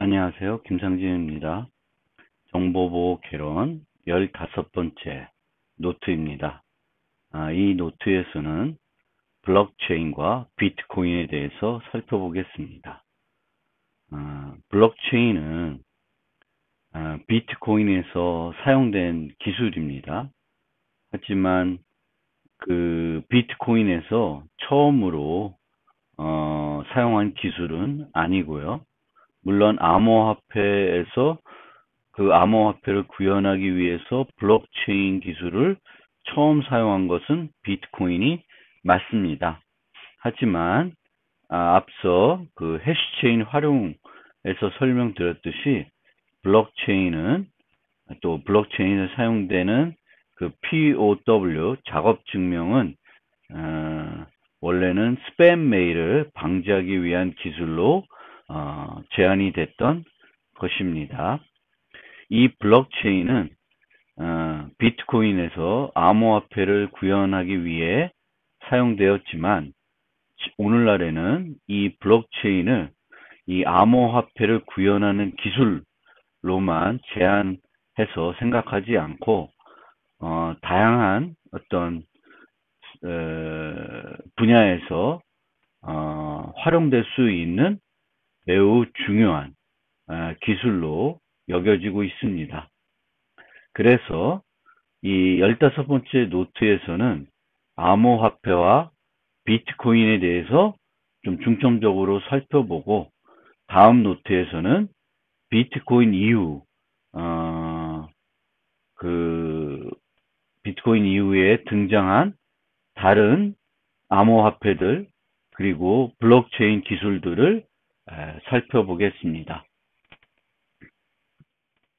안녕하세요. 김상진입니다. 정보보호 개론 15번째 노트입니다. 이 노트에서는 블록체인과 비트코인에 대해서 살펴보겠습니다. 블록체인은 비트코인에서 사용된 기술입니다. 하지만 그 비트코인에서 처음으로 사용한 기술은 아니고요. 물론 암호화폐에서 그 암호화폐를 구현하기 위해서 블록체인 기술을 처음 사용한 것은 비트코인이 맞습니다. 하지만 앞서 그 해시체인 활용에서 설명드렸듯이 블록체인은 또 블록체인에 사용되는 그 POW 작업 증명은 원래는 스팸 메일을 방지하기 위한 기술로 제안이 됐던 것입니다. 이 블록체인은 비트코인에서 암호화폐를 구현하기 위해 사용되었지만 오늘날에는 이 블록체인을 이 암호화폐를 구현하는 기술로만 제한해서 생각하지 않고 다양한 어떤 분야에서 활용될 수 있는 매우 중요한 기술로 여겨지고 있습니다. 그래서 이 15번째 노트에서는 암호화폐와 비트코인에 대해서 좀 중점적으로 살펴보고 다음 노트에서는 비트코인 이후 그 비트코인 이후에 등장한 다른 암호화폐들 그리고 블록체인 기술들을 살펴보겠습니다.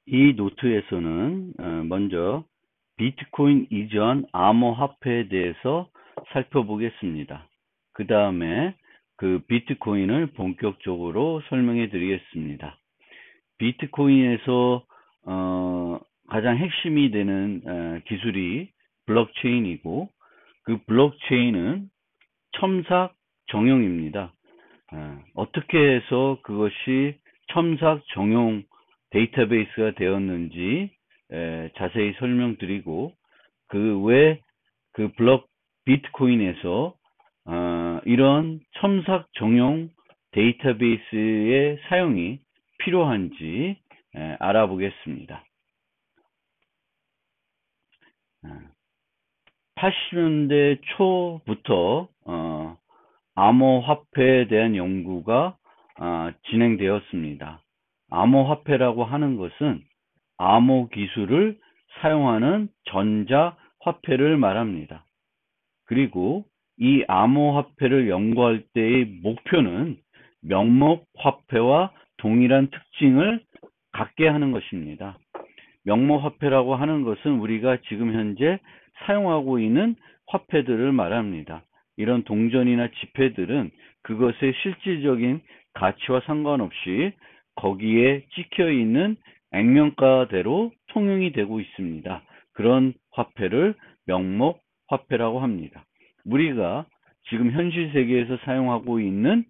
이 노트에서는 먼저 비트코인 이전 암호화폐에 대해서 살펴보겠습니다. 그 다음에 그 비트코인을 본격적으로 설명해 드리겠습니다. 비트코인에서 가장 핵심이 되는 기술이 블록체인이고 그 블록체인은 첨삭 정형입니다. 어떻게 해서 그것이 첨삭 정형 데이터베이스가 되었는지 자세히 설명드리고 그 왜 그 비트코인에서 이런 첨삭 정형 데이터베이스의 사용이 필요한지 알아보겠습니다. 80년대 초부터 암호화폐에 대한 연구가 진행되었습니다. 암호화폐라고 하는 것은 암호 기술을 사용하는 전자화폐를 말합니다. 그리고 이 암호화폐를 연구할 때의 목표는 명목화폐와 동일한 특징을 갖게 하는 것입니다. 명목화폐라고 하는 것은 우리가 지금 현재 사용하고 있는 화폐들을 말합니다. 이런 동전이나 지폐들은 그것의 실질적인 가치와 상관없이 거기에 찍혀 있는 액면가대로 통용이 되고 있습니다. 그런 화폐를 명목화폐라고 합니다. 우리가 지금 현실 세계에서 사용하고 있는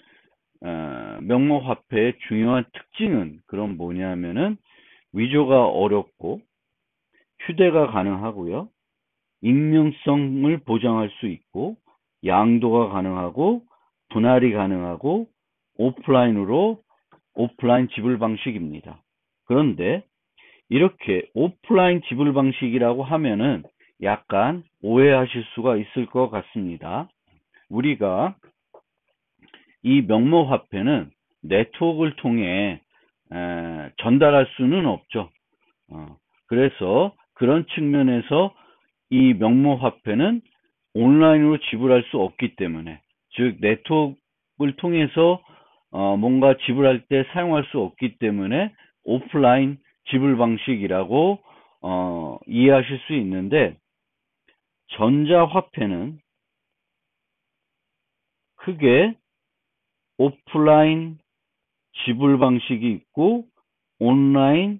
명목화폐의 중요한 특징은 그럼 뭐냐면은 위조가 어렵고 휴대가 가능하고요. 익명성을 보장할 수 있고 양도가 가능하고 분할이 가능하고 오프라인 지불 방식입니다. 그런데 이렇게 오프라인 지불 방식이라고 하면은 약간 오해하실 수가 있을 것 같습니다. 우리가 이 명목화폐는 네트워크를 통해 전달할 수는 없죠. 그래서 그런 측면에서 이 명목화폐는 온라인으로 지불할 수 없기 때문에, 즉 네트워크를 통해서 뭔가 지불할 때 사용할 수 없기 때문에 오프라인 지불 방식이라고 이해하실 수 있는데, 전자화폐는 크게 오프라인 지불 방식이 있고 온라인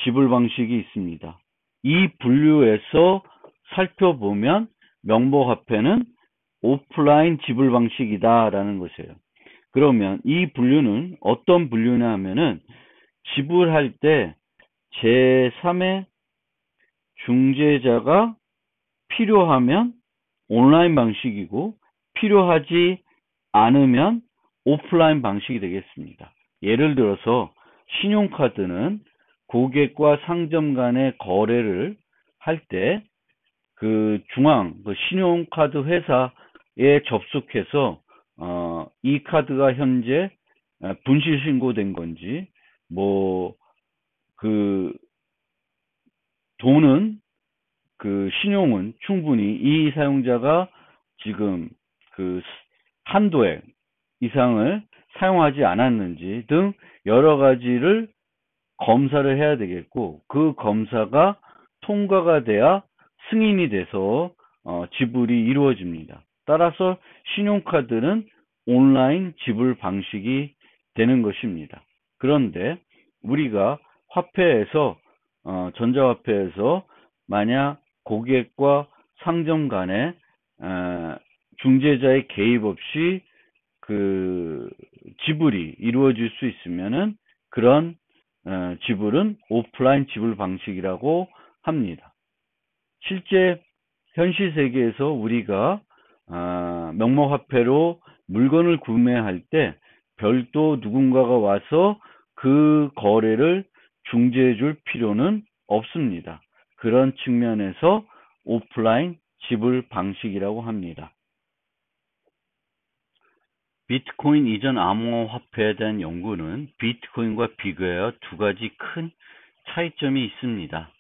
지불 방식이 있습니다. 이 분류에서 살펴보면 명목화폐는 오프라인 지불 방식이다라는 것이에요. 그러면 이 분류는 어떤 분류냐 하면은 지불할 때 제3의 중재자가 필요하면 온라인 방식이고 필요하지 않으면 오프라인 방식이 되겠습니다. 예를 들어서 신용카드는 고객과 상점 간의 거래를 할 때 그 신용카드 회사에 접속해서 이 카드가 현재 분실 신고된 건지 그 돈은 신용은 충분히 이 사용자가 지금 한도액 이상을 사용하지 않았는지 등 여러 가지를 검사를 해야 되겠고, 그 검사가 통과가 돼야 승인이 돼서 지불이 이루어집니다. 따라서 신용카드는 온라인 지불 방식이 되는 것입니다. 그런데 우리가 전자화폐에서 만약 고객과 상점 간에 중재자의 개입 없이 지불이 이루어질 수 있으면은 그런 지불은 오프라인 지불 방식이라고 합니다. 실제 현실 세계에서 우리가 명목화폐로 물건을 구매할 때 별도 누군가가 와서 그 거래를 중재해 줄 필요는 없습니다. 그런 측면에서 오프라인 지불 방식이라고 합니다. 비트코인 이전 암호화폐에 대한 연구는 비트코인과 비교하여 두 가지 큰 차이점이 있습니다.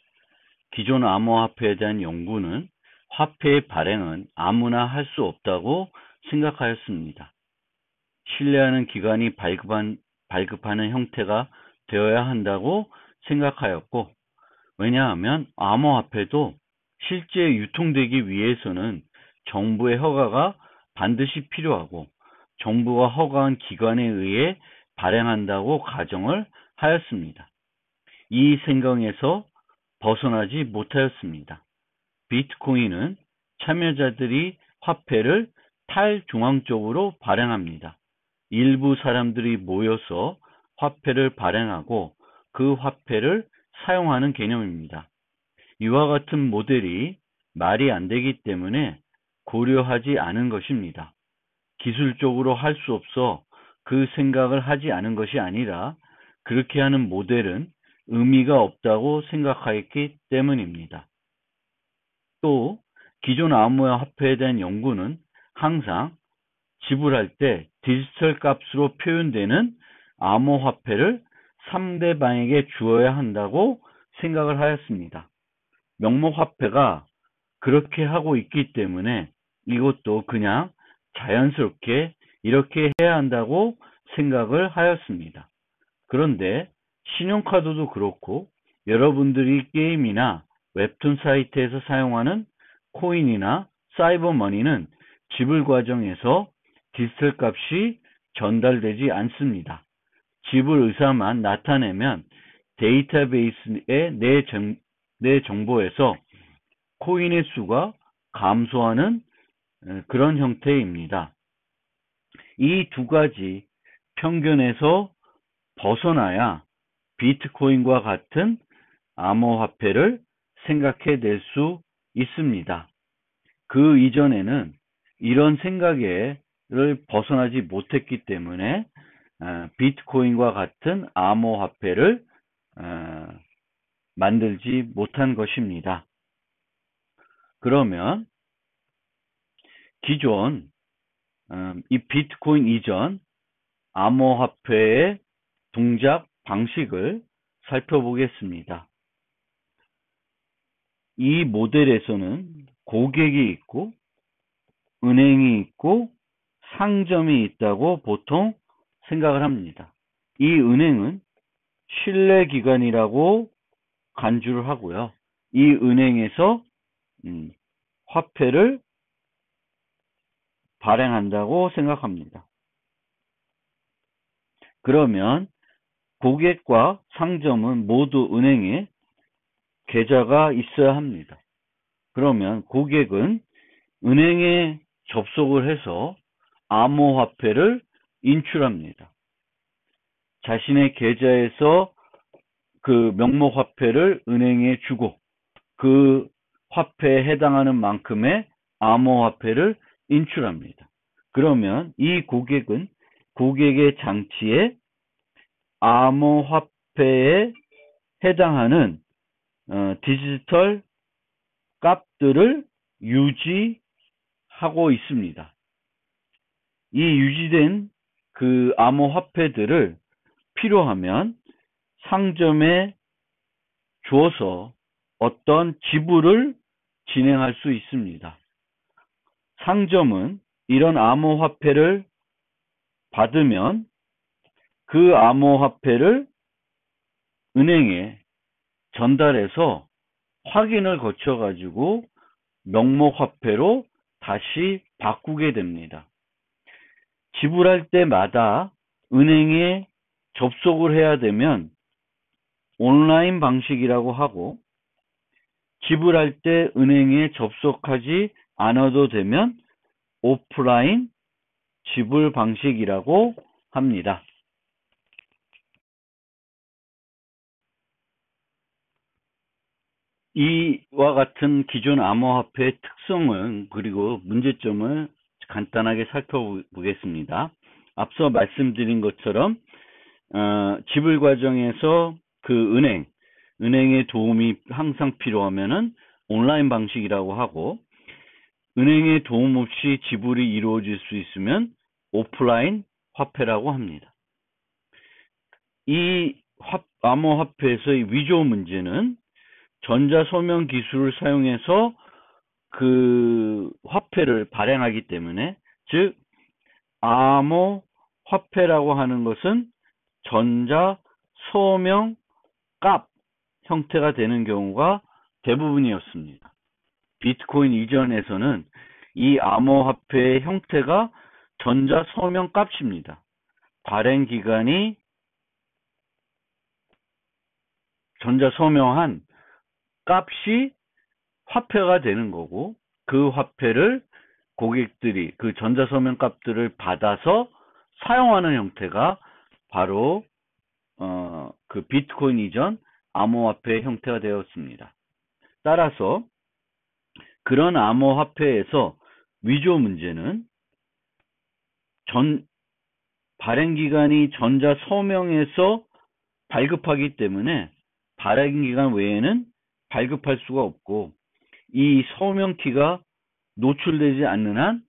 기존 암호화폐에 대한 연구는 화폐의 발행은 아무나 할 수 없다고 생각하였습니다. 신뢰하는 기관이 발급하는 형태가 되어야 한다고 생각하였고, 왜냐하면 암호화폐도 실제 유통되기 위해서는 정부의 허가가 반드시 필요하고 정부가 허가한 기관에 의해 발행한다고 가정을 하였습니다. 이 생각에서 벗어나지 못하였습니다. 비트코인은 참여자들이 화폐를 탈중앙적으로 발행합니다. 일부 사람들이 모여서 화폐를 발행하고 그 화폐를 사용하는 개념입니다. 이와 같은 모델이 말이 안 되기 때문에 고려하지 않은 것입니다. 기술적으로 할 수 없어 그 생각을 하지 않은 것이 아니라 그렇게 하는 모델은 의미가 없다고 생각하였기 때문입니다. 또 기존 암호화폐에 대한 연구는 항상 지불할 때 디지털 값으로 표현되는 암호화폐를 상대방에게 주어야 한다고 생각을 하였습니다. 명목화폐가 그렇게 하고 있기 때문에 이것도 그냥 자연스럽게 이렇게 해야 한다고 생각을 하였습니다. 그런데 신용카드도 그렇고 여러분들이 게임이나 웹툰 사이트에서 사용하는 코인이나 사이버머니는 지불 과정에서 디지털 값이 전달되지 않습니다. 지불 의사만 나타내면 데이터베이스의 내 정보에서 코인의 수가 감소하는 그런 형태입니다. 이 두 가지 편견에서 벗어나야 비트코인과 같은 암호화폐를 생각해 낼 수 있습니다. 그 이전에는 이런 생각을 벗어나지 못했기 때문에 비트코인과 같은 암호화폐를 만들지 못한 것입니다. 그러면 기존 이 비트코인 이전 암호화폐의 동작 방식을 살펴보겠습니다. 이 모델에서는 고객이 있고 은행이 있고 상점이 있다고 보통 생각을 합니다. 이 은행은 신뢰기관이라고 간주를 하고요. 이 은행에서 화폐를 발행한다고 생각합니다. 그러면 고객과 상점은 모두 은행에 계좌가 있어야 합니다. 그러면 고객은 은행에 접속을 해서 암호화폐를 인출합니다. 자신의 계좌에서 그 명목 화폐를 은행에 주고 그 화폐에 해당하는 만큼의 암호화폐를 인출합니다. 그러면 이 고객은 고객의 장치에 암호화폐에 해당하는 디지털 값들을 유지하고 있습니다. 이 유지된 그 암호화폐들을 필요하면 상점에 주어서 어떤 지불을 진행할 수 있습니다. 상점은 이런 암호화폐를 받으면 그 암호화폐를 은행에 전달해서 확인을 거쳐가지고 명목화폐로 다시 바꾸게 됩니다. 지불할 때마다 은행에 접속을 해야 되면 온라인 방식이라고 하고, 지불할 때 은행에 접속하지 않아도 되면 오프라인 지불 방식이라고 합니다. 이와 같은 기존 암호화폐의 특성은 그리고 문제점을 간단하게 살펴보겠습니다. 앞서 말씀드린 것처럼 지불 과정에서 그 은행의 도움이 항상 필요하면은 온라인 방식이라고 하고, 은행의 도움 없이 지불이 이루어질 수 있으면 오프라인 화폐라고 합니다. 이 암호화폐에서의 위조 문제는 전자서명 기술을 사용해서 그 화폐를 발행하기 때문에, 즉 암호화폐라고 하는 것은 전자서명 값 형태가 되는 경우가 대부분이었습니다. 비트코인 이전에서는 이 암호화폐의 형태가 전자서명 값입니다. 발행 기간이 전자서명한 값이 화폐가 되는 거고, 그 화폐를 고객들이 그 전자서명 값들을 받아서 사용하는 형태가 바로 그 비트코인 이전 암호화폐의 형태가 되었습니다. 따라서 그런 암호화폐에서 위조 문제는 발행 기간이 전자서명에서 발급하기 때문에 발행 기간 외에는 발급할 수가 없고, 이 서명키가 노출되지 않는 한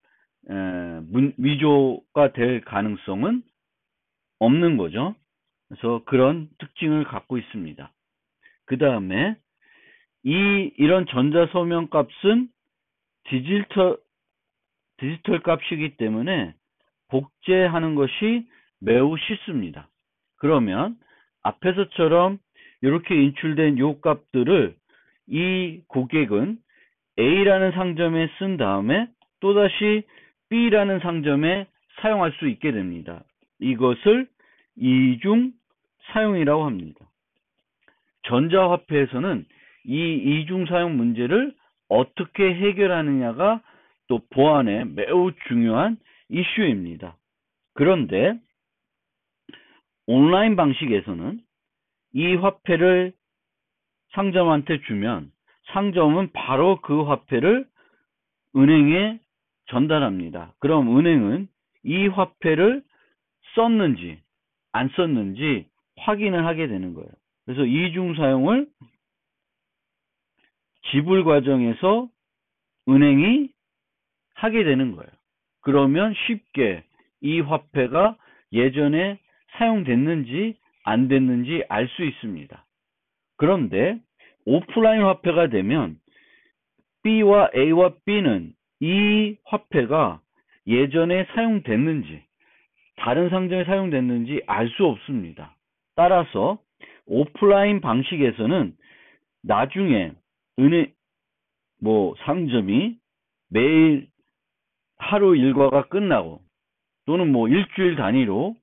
위조가 될 가능성은 없는 거죠. 그래서 그런 특징을 갖고 있습니다. 그 다음에 이런 전자서명 값은 디지털 값이기 때문에 복제하는 것이 매우 쉽습니다. 그러면 앞에서처럼 이렇게 인출된 요 값들을 이 고객은 A라는 상점에 쓴 다음에 또다시 B라는 상점에 사용할 수 있게 됩니다. 이것을 이중 사용이라고 합니다. 전자화폐에서는 이 이중 사용 문제를 어떻게 해결하느냐가 또 보안에 매우 중요한 이슈입니다. 그런데 온라인 방식에서는 이 화폐를 상점한테 주면 상점은 바로 그 화폐를 은행에 전달합니다. 그럼 은행은 이 화폐를 썼는지 안 썼는지 확인을 하게 되는 거예요. 그래서 이중 사용을 지불 과정에서 은행이 하게 되는 거예요. 그러면 쉽게 이 화폐가 예전에 사용됐는지 안 됐는지 알 수 있습니다. 그런데 오프라인 화폐가 되면 B와 A와 B는 이 화폐가 예전에 사용됐는지 다른 상점에 사용됐는지 알 수 없습니다. 따라서 오프라인 방식에서는 나중에 상점이 매일 하루 일과가 끝나고 또는 일주일 단위로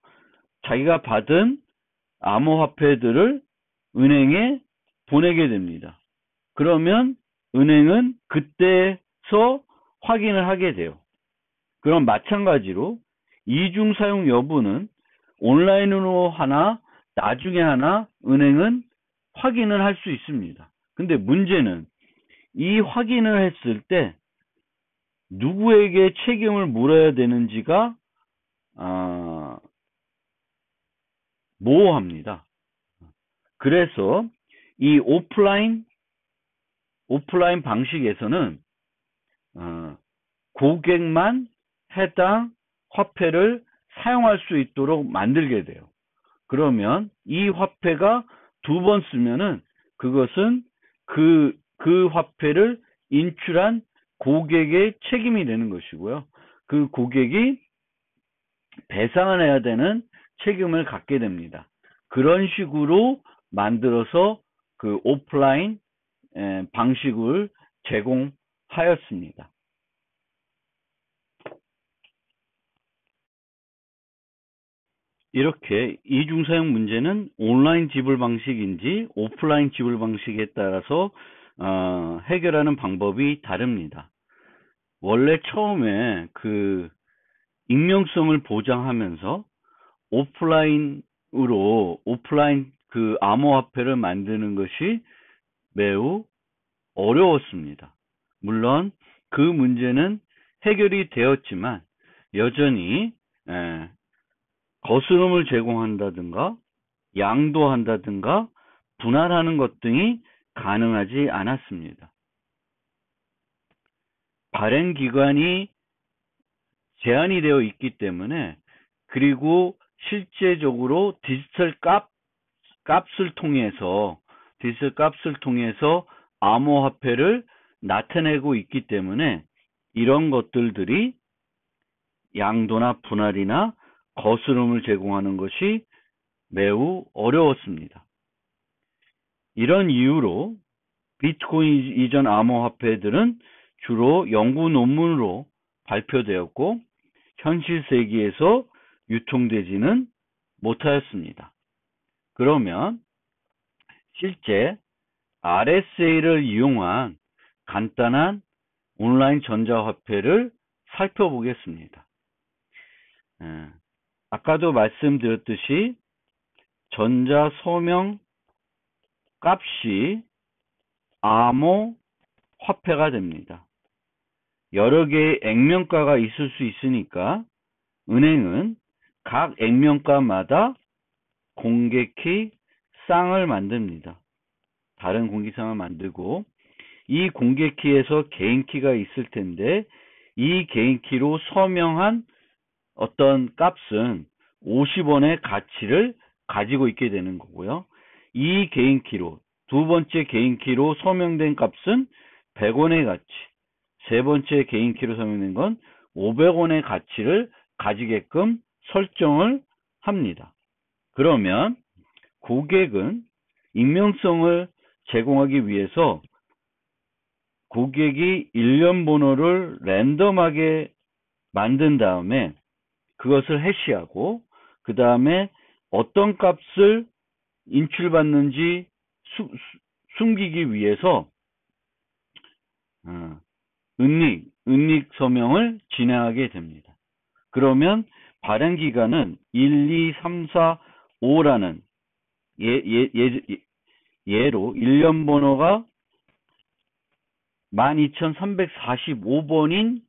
자기가 받은 암호화폐들을 은행에 보내게 됩니다. 그러면 은행은 그때서 확인을 하게 돼요. 그럼 마찬가지로 이중 사용 여부는 온라인으로 하나 나중에 하나 은행은 확인을 할 수 있습니다. 근데 문제는 이 확인을 했을 때 누구에게 책임을 물어야 되는지가 모호합니다. 그래서 이 오프라인 방식에서는 고객만 해당 화폐를 사용할 수 있도록 만들게 돼요. 그러면 이 화폐가 2번 쓰면은 그것은 그 화폐를 인출한 고객의 책임이 되는 것이고요. 그 고객이 배상을 해야 되는 책임을 갖게 됩니다. 그런 식으로 만들어서 그 오프라인 방식을 제공하였습니다. 이렇게 이중사용 문제는 온라인 지불 방식인지 오프라인 지불 방식에 따라서 해결하는 방법이 다릅니다. 원래 처음에 그 익명성을 보장하면서 오프라인 그 암호화폐를 만드는 것이 매우 어려웠습니다. 물론 그 문제는 해결이 되었지만 여전히 거스름을 제공한다든가 양도한다든가 분할하는 것 등이 가능하지 않았습니다. 발행 기간이 제한이 되어 있기 때문에, 그리고 실제적으로 디지털 값을 통해서 암호화폐를 나타내고 있기 때문에 이런 것들이 양도나 분할이나 거스름을 제공하는 것이 매우 어려웠습니다. 이런 이유로 비트코인 이전 암호화폐들은 주로 연구 논문으로 발표되었고 현실 세계에서 유통되지는 못하였습니다. 그러면 실제 RSA를 이용한 간단한 온라인 전자화폐를 살펴보겠습니다. 아까도 말씀드렸듯이 전자서명 값이 암호화폐가 됩니다. 여러 개의 액면가가 있을 수 있으니까 은행은 각 액면가마다 공개키 쌍을 만듭니다. 다른 공개쌍을 만들고 이 공개키에서 개인키가 있을 텐데 이 개인키로 서명한 어떤 값은 50원의 가치를 가지고 있게 되는 거고요. 이 개인키로, 두 번째 개인키로 서명된 값은 100원의 가치, 세 번째 개인키로 서명된 건 500원의 가치를 가지게끔 설정을 합니다. 그러면 고객은 익명성을 제공하기 위해서 고객이 일련 번호를 랜덤하게 만든 다음에 그것을 해시하고 그 다음에 어떤 값을 인출받는지 숨기기 위해서 은닉 서명을 진행하게 됩니다. 그러면 발행 기간은 1, 2, 3, 4, 5라는 예로 일련 번호가 12,345번인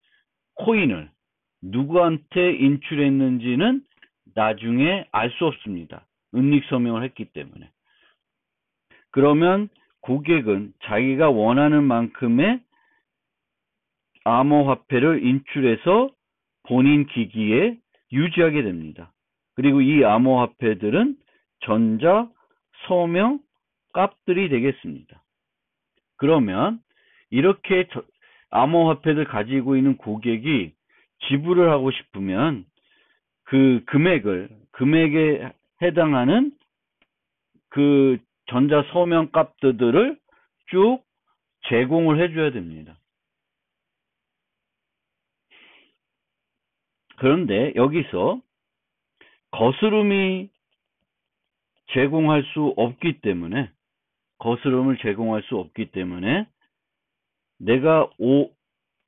코인을 누구한테 인출했는지는 나중에 알 수 없습니다. 은닉 서명을 했기 때문에. 그러면 고객은 자기가 원하는 만큼의 암호화폐를 인출해서 본인 기기에 유지하게 됩니다. 그리고 이 암호화폐들은 전자 서명 값들이 되겠습니다. 그러면 이렇게 암호화폐를 가지고 있는 고객이 지불을 하고 싶으면 그 금액에 해당하는 그 전자 서명 값들을 쭉 제공을 해줘야 됩니다. 그런데 여기서 거스름을 제공할 수 없기 때문에 내가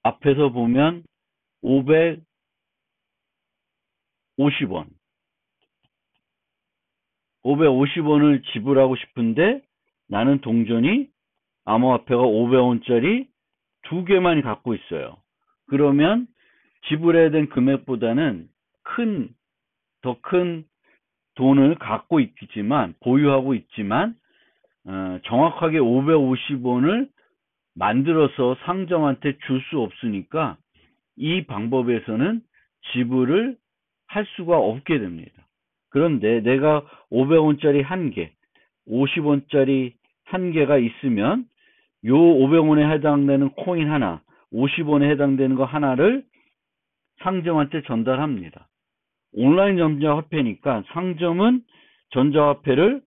앞에서 보면 550원을 지불하고 싶은데 나는 동전이 암호화폐가 500원짜리 2개만 갖고 있어요. 그러면 지불해야 된 금액보다는 더 큰 돈을 갖고 있지만, 보유하고 있지만, 정확하게 550원을 만들어서 상점한테 줄 수 없으니까 이 방법에서는 지불을 할 수가 없게 됩니다. 그런데 내가 500원짜리 1개, 50원짜리 1개가 있으면 요 500원에 해당되는 코인 하나, 50원에 해당되는 거 하나를 상점한테 전달합니다. 온라인 전자화폐니까 상점은 전자화폐를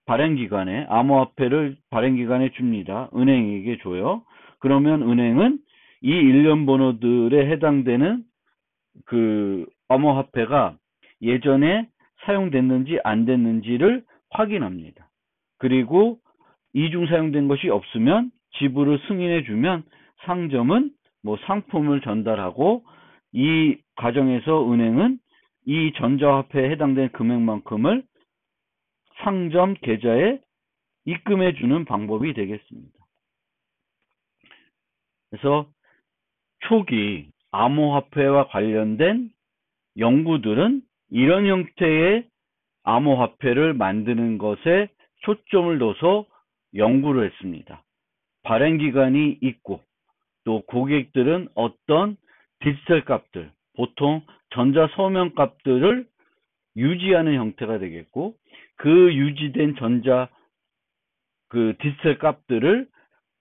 발행기관에, 암호화폐를 발행기관에 줍니다. 은행에게 줘요. 그러면 은행은 이 일련 번호들에 해당되는 그 암호화폐가 예전에 사용됐는지 안 됐는지를 확인합니다. 그리고 이중 사용된 것이 없으면 지불을 승인해 주면 상점은 뭐 상품을 전달하고, 이 과정에서 은행은 이 전자화폐에 해당되는 금액만큼을 상점 계좌에 입금해 주는 방법이 되겠습니다. 그래서 초기 암호화폐와 관련된 연구들은 이런 형태의 암호화폐를 만드는 것에 초점을 둬서 연구를 했습니다. 발행기관이 있고, 또 고객들은 어떤 디지털 값들, 보통 전자서명 값들을 유지하는 형태가 되겠고, 그 유지된 디지털 값들을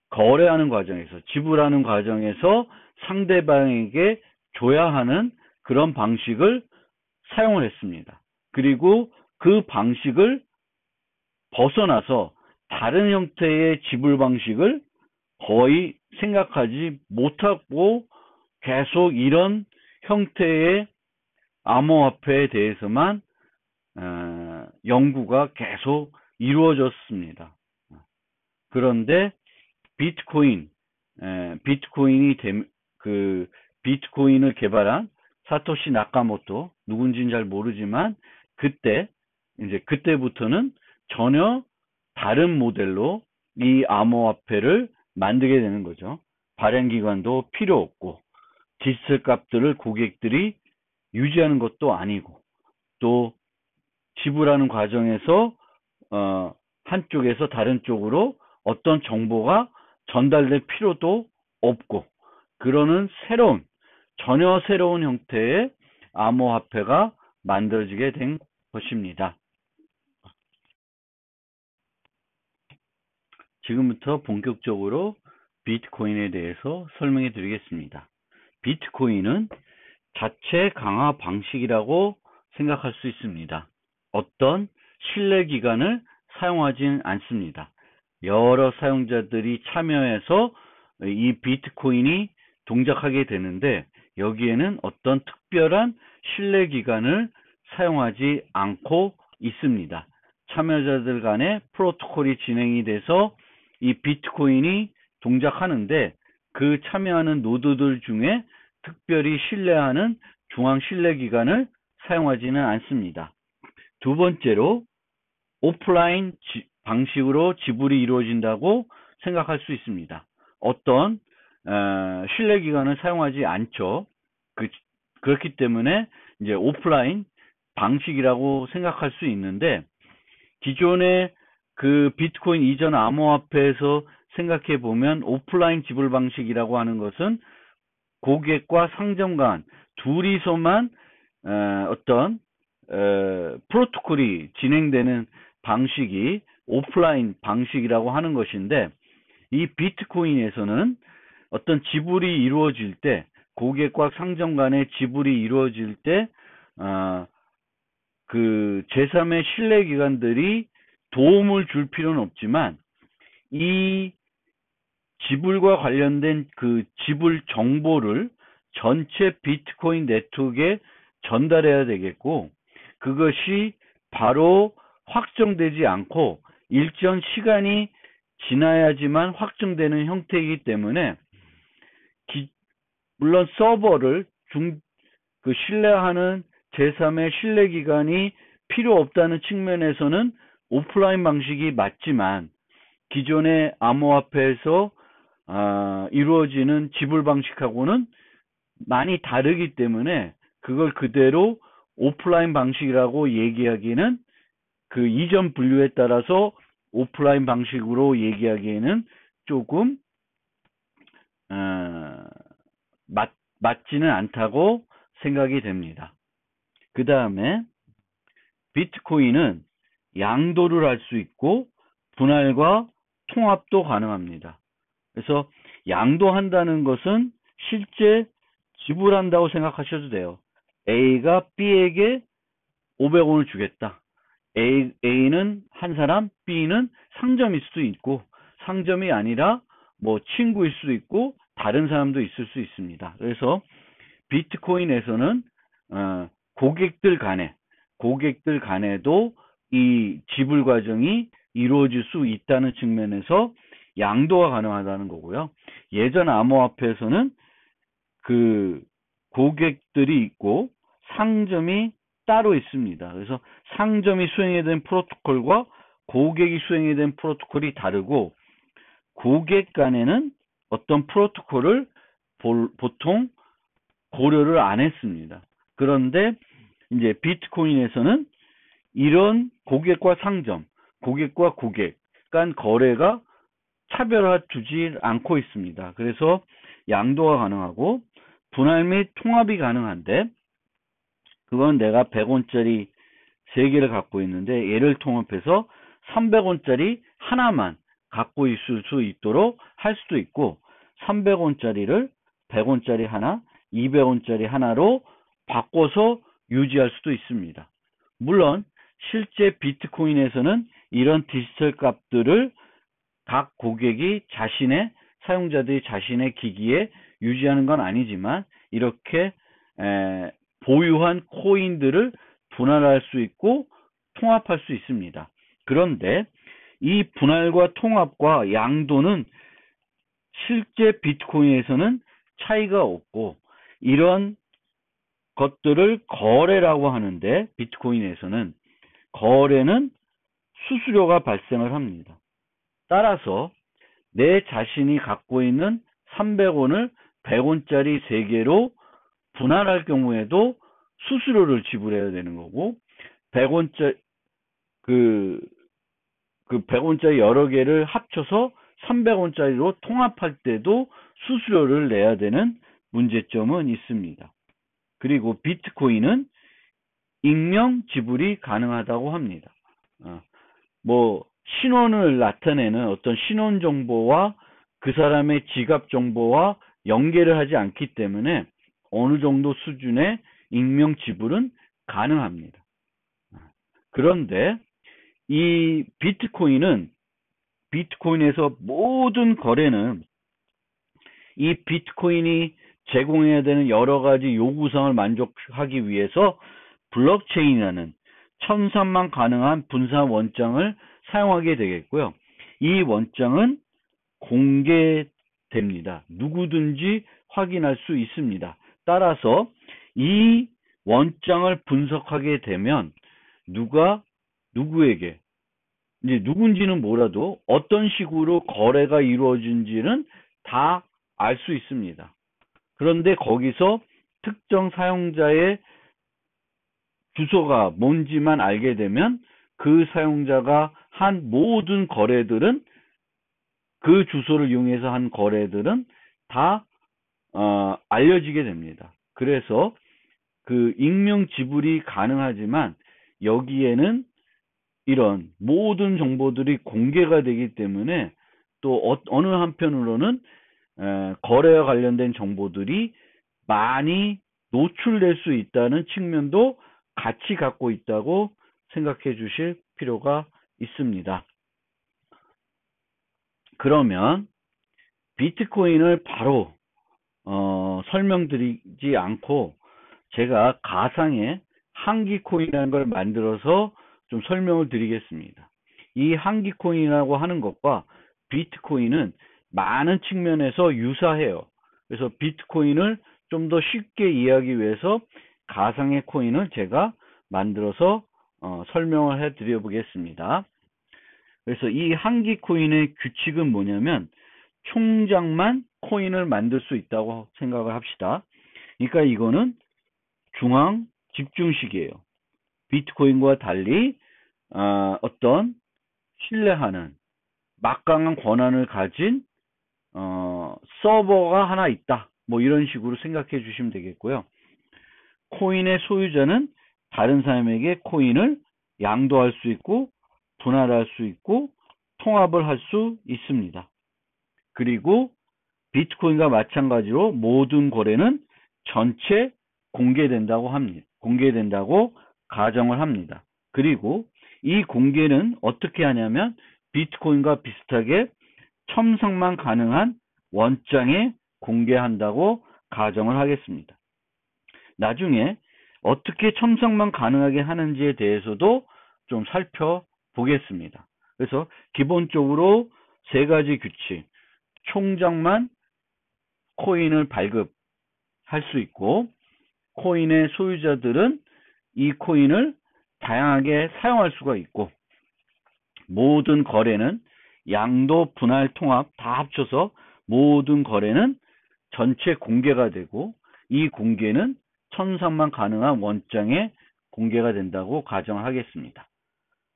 거래하는 과정에서, 지불하는 과정에서 상대방에게 줘야 하는 그런 방식을 사용을 했습니다. 그리고 그 방식을 벗어나서 다른 형태의 지불 방식을 거의 생각하지 못하고 계속 이런 형태의 암호화폐에 대해서만 연구가 계속 이루어졌습니다. 그런데 비트코인을 개발한 사토시 나카모토, 누군지는 잘 모르지만, 그때부터는 전혀 다른 모델로 이 암호화폐를 만들게 되는 거죠. 발행기관도 필요 없고, 디지털 값들을 고객들이 유지하는 것도 아니고, 또 지불하는 과정에서 한쪽에서 다른 쪽으로 어떤 정보가 전달될 필요도 없고, 그러는 전혀 새로운 형태의 암호화폐가 만들어지게 된 것입니다. 지금부터 본격적으로 비트코인에 대해서 설명해 드리겠습니다. 비트코인은 자체 강화 방식이라고 생각할 수 있습니다. 어떤 신뢰 기간을 사용하지는 않습니다. 여러 사용자들이 참여해서 이 비트코인이 동작하게 되는데, 여기에는 어떤 특별한 신뢰 기간을 사용하지 않고 있습니다. 참여자들 간의 프로토콜이 진행이 돼서 이 비트코인이 동작하는데, 그 참여하는 노드들 중에 특별히 신뢰하는 중앙 신뢰 기간을 사용하지는 않습니다. 두 번째로, 오프라인 방식으로 지불이 이루어진다고 생각할 수 있습니다. 어떤 신뢰 기간을 사용하지 않죠. 그렇기 때문에 이제 오프라인 방식이라고 생각할 수 있는데, 기존의 그 비트코인 이전 암호화폐에서 생각해 보면 오프라인 지불 방식이라고 하는 것은 고객과 상점 간 둘이서만 어떤 프로토콜이 진행되는 방식이 오프라인 방식이라고 하는 것인데, 이 비트코인에서는 어떤 지불이 이루어질 때, 고객과 상점 간의 지불이 이루어질 때 그 제3의 신뢰 기관들이 도움을 줄 필요는 없지만, 이 지불과 관련된 그 지불 정보를 전체 비트코인 네트워크에 전달해야 되겠고, 그것이 바로 확정되지 않고 일정 시간이 지나야지만 확정되는 형태이기 때문에, 물론 서버를 신뢰하는 제3의 신뢰 기관이 필요 없다는 측면에서는 오프라인 방식이 맞지만, 기존의 암호화폐에서 이루어지는 지불 방식하고는 많이 다르기 때문에 그걸 그대로 오프라인 방식이라고 얘기하기는, 그 이전 분류에 따라서 오프라인 방식으로 얘기하기에는 조금 맞지는 않다고 생각이 됩니다. 그 다음에 비트코인은 양도를 할 수 있고 분할과 통합도 가능합니다. 그래서 양도한다는 것은 실제 지불한다고 생각하셔도 돼요. A가 B에게 500원을 주겠다. A는 한 사람, B는 상점일 수도 있고, 상점이 아니라 뭐 친구일 수도 있고 다른 사람도 있을 수 있습니다. 그래서 비트코인에서는 고객들 간에도 이 지불 과정이 이루어질 수 있다는 측면에서 양도가 가능하다는 거고요. 예전 암호화폐에서는 그 고객들이 있고 상점이 따로 있습니다. 그래서 상점이 수행해야 되는 프로토콜과 고객이 수행해야 되는 프로토콜이 다르고, 고객 간에는 어떤 프로토콜을 보통 고려를 안 했습니다. 그런데 이제 비트코인에서는 이런 고객과 상점, 고객과 고객 간 거래가 차별화 두지 않고 있습니다. 그래서 양도가 가능하고 분할 및 통합이 가능한데, 그건 내가 100원짜리 3개를 갖고 있는데 얘를 통합해서 300원짜리 하나만 갖고 있을 수 있도록 할 수도 있고, 300원짜리를 100원짜리 하나, 200원짜리 하나로 바꿔서 유지할 수도 있습니다. 물론 실제 비트코인에서는 이런 디지털 값들을 각 고객이 사용자들이 자신의 기기에 유지하는 건 아니지만, 이렇게 보유한 코인들을 분할할 수 있고 통합할 수 있습니다. 그런데 이 분할과 통합과 양도는 실제 비트코인에서는 차이가 없고, 이런 것들을 거래라고 하는데, 비트코인에서는 거래는 수수료가 발생을 합니다. 따라서 내 자신이 갖고 있는 300원을 100원짜리 3개로 분할할 경우에도 수수료를 지불해야 되는 거고, 100원짜리 그 100원짜리 여러 개를 합쳐서 300원짜리로 통합할 때도 수수료를 내야 되는 문제점은 있습니다. 그리고 비트코인은 익명 지불이 가능하다고 합니다. 뭐 신원을 나타내는 어떤 신원 정보와 그 사람의 지갑 정보와 연계를 하지 않기 때문에 어느 정도 수준의 익명 지불은 가능합니다. 그런데 이 비트코인에서 모든 거래는 이 비트코인이 제공해야 되는 여러 가지 요구사항을 만족하기 위해서 블록체인이라는 천산만 가능한 분산 원장을 사용하게 되겠고요. 이 원장은 공개됩니다. 누구든지 확인할 수 있습니다. 따라서 이 원장을 분석하게 되면 누구에게, 이제 누군지는 몰라도 어떤 식으로 거래가 이루어진지는 다 알 수 있습니다. 그런데 거기서 특정 사용자의 주소가 뭔지만 알게 되면 그 사용자가 한 모든 거래들은, 그 주소를 이용해서 한 거래들은 다 알려지게 됩니다. 그래서 그 익명 지불이 가능하지만 여기에는 이런 모든 정보들이 공개가 되기 때문에 또 어느 한편으로는 거래와 관련된 정보들이 많이 노출될 수 있다는 측면도 같이 갖고 있다고 생각해 주실 필요가 있습니다. 그러면 비트코인을 바로 설명드리지 않고 제가 가상의 한기코인이라는 걸 만들어서 좀 설명을 드리겠습니다. 이 한기코인이라고 하는 것과 비트코인은 많은 측면에서 유사해요. 그래서 비트코인을 좀 더 쉽게 이해하기 위해서 가상의 코인을 제가 만들어서 설명을 해 드려 보겠습니다. 그래서 이 한기 코인의 규칙은 뭐냐면 총장만 코인을 만들 수 있다고 생각을 합시다. 그러니까 이거는 중앙 집중식이에요. 비트코인과 달리 어떤 신뢰하는 막강한 권한을 가진 서버가 하나 있다. 뭐 이런 식으로 생각해 주시면 되겠고요. 코인의 소유자는 다른 사람에게 코인을 양도할 수 있고 분할할 수 있고 통합을 할 수 있습니다. 그리고 비트코인과 마찬가지로 모든 거래는 전체 공개된다고 가정을 합니다. 그리고 이 공개는 어떻게 하냐면 비트코인과 비슷하게 첨삭만 가능한 원장에 공개한다고 가정을 하겠습니다. 나중에 어떻게 첨삭만 가능하게 하는지에 대해서도 좀 살펴보겠습니다. 그래서 기본적으로 세 가지 규칙, 총장만 코인을 발급할 수 있고 코인의 소유자들은 이 코인을 다양하게 사용할 수가 있고 모든 거래는 양도, 분할, 통합 다 합쳐서 모든 거래는 전체 공개가 되고 이 공개는 첨삭만 가능한 원장에 공개가 된다고 가정을 하겠습니다.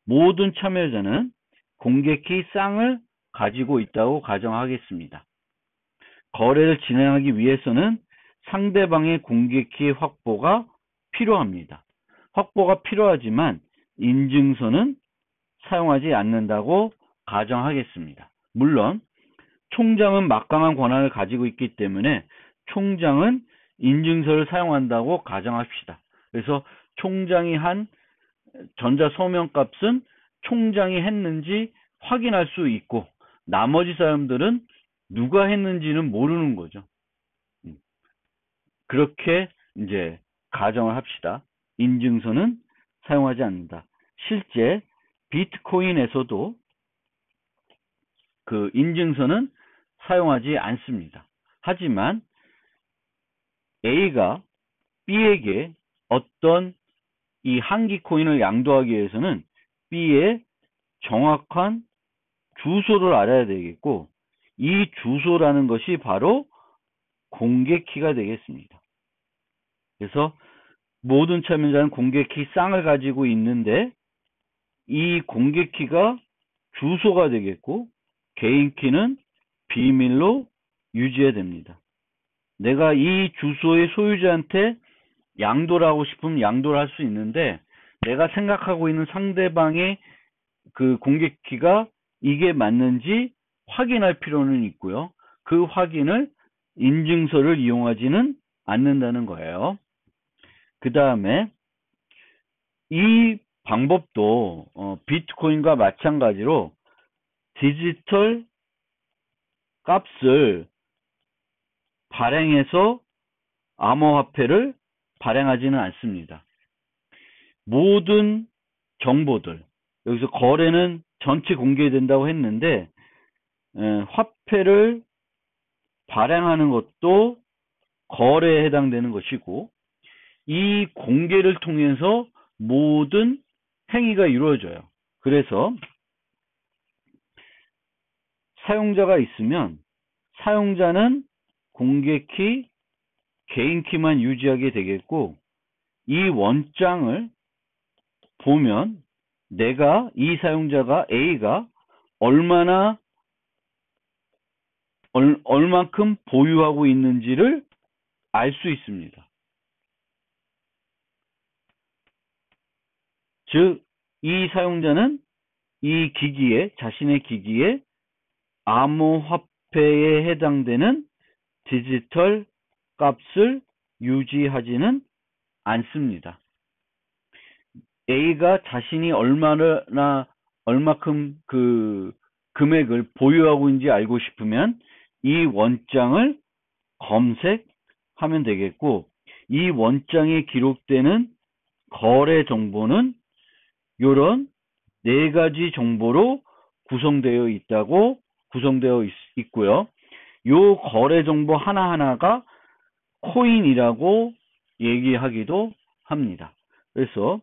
모든 참여자는 공개키 쌍을 가지고 있다고 가정하겠습니다. 거래를 진행하기 위해서는 상대방의 공개키 확보가 필요합니다. 확보가 필요하지만 인증서는 사용하지 않는다고 가정하겠습니다. 물론 총장은 막강한 권한을 가지고 있기 때문에 총장은 인증서를 사용한다고 가정합시다. 그래서 총장이 한 전자서명값은 총장이 했는지 확인할 수 있고 나머지 사람들은 누가 했는지는 모르는 거죠. 그렇게 이제 가정을 합시다. 인증서는 사용하지 않는다. 실제 비트코인에서도 그 인증서는 사용하지 않습니다. 하지만 A가 B에게 어떤 이 한기 코인을 양도하기 위해서는 B의 정확한 주소를 알아야 되겠고 이 주소라는 것이 바로 공개키가 되겠습니다. 그래서 모든 참여자는 공개키 쌍을 가지고 있는데 이 공개키가 주소가 되겠고 개인키는 비밀로 유지해야 됩니다. 내가 이 주소의 소유자한테 양도를 하고 싶으면 양도를 할 수 있는데 내가 생각하고 있는 상대방의 그 공개키가 이게 맞는지 확인할 필요는 있고요. 그 확인을 인증서를 이용하지는 않는다는 거예요. 그 다음에 이 방법도 비트코인과 마찬가지로 디지털 값을 발행해서 암호화폐를 발행하지는 않습니다. 모든 정보들, 여기서 거래는 전체 공개된다고 했는데 화폐를 발행하는 것도 거래에 해당되는 것이고 이 공개를 통해서 모든 행위가 이루어져요. 그래서 사용자가 있으면 사용자는 공개키, 개인키만 유지하게 되겠고 이 원장을 보면 내가 이 사용자가 A가 얼만큼 보유하고 있는지를 알 수 있습니다. 즉, 이 사용자는 이 기기에, 자신의 기기에 암호화폐에 해당되는 디지털 값을 유지하지는 않습니다. A가 자신이 얼마큼 그 금액을 보유하고 있는지 알고 싶으면 이 원장을 검색하면 되겠고 이 원장에 기록되는 거래 정보는 이런 네 가지 정보로 구성되어 있고요. 요 거래 정보 하나하나가 코인이라고 얘기하기도 합니다. 그래서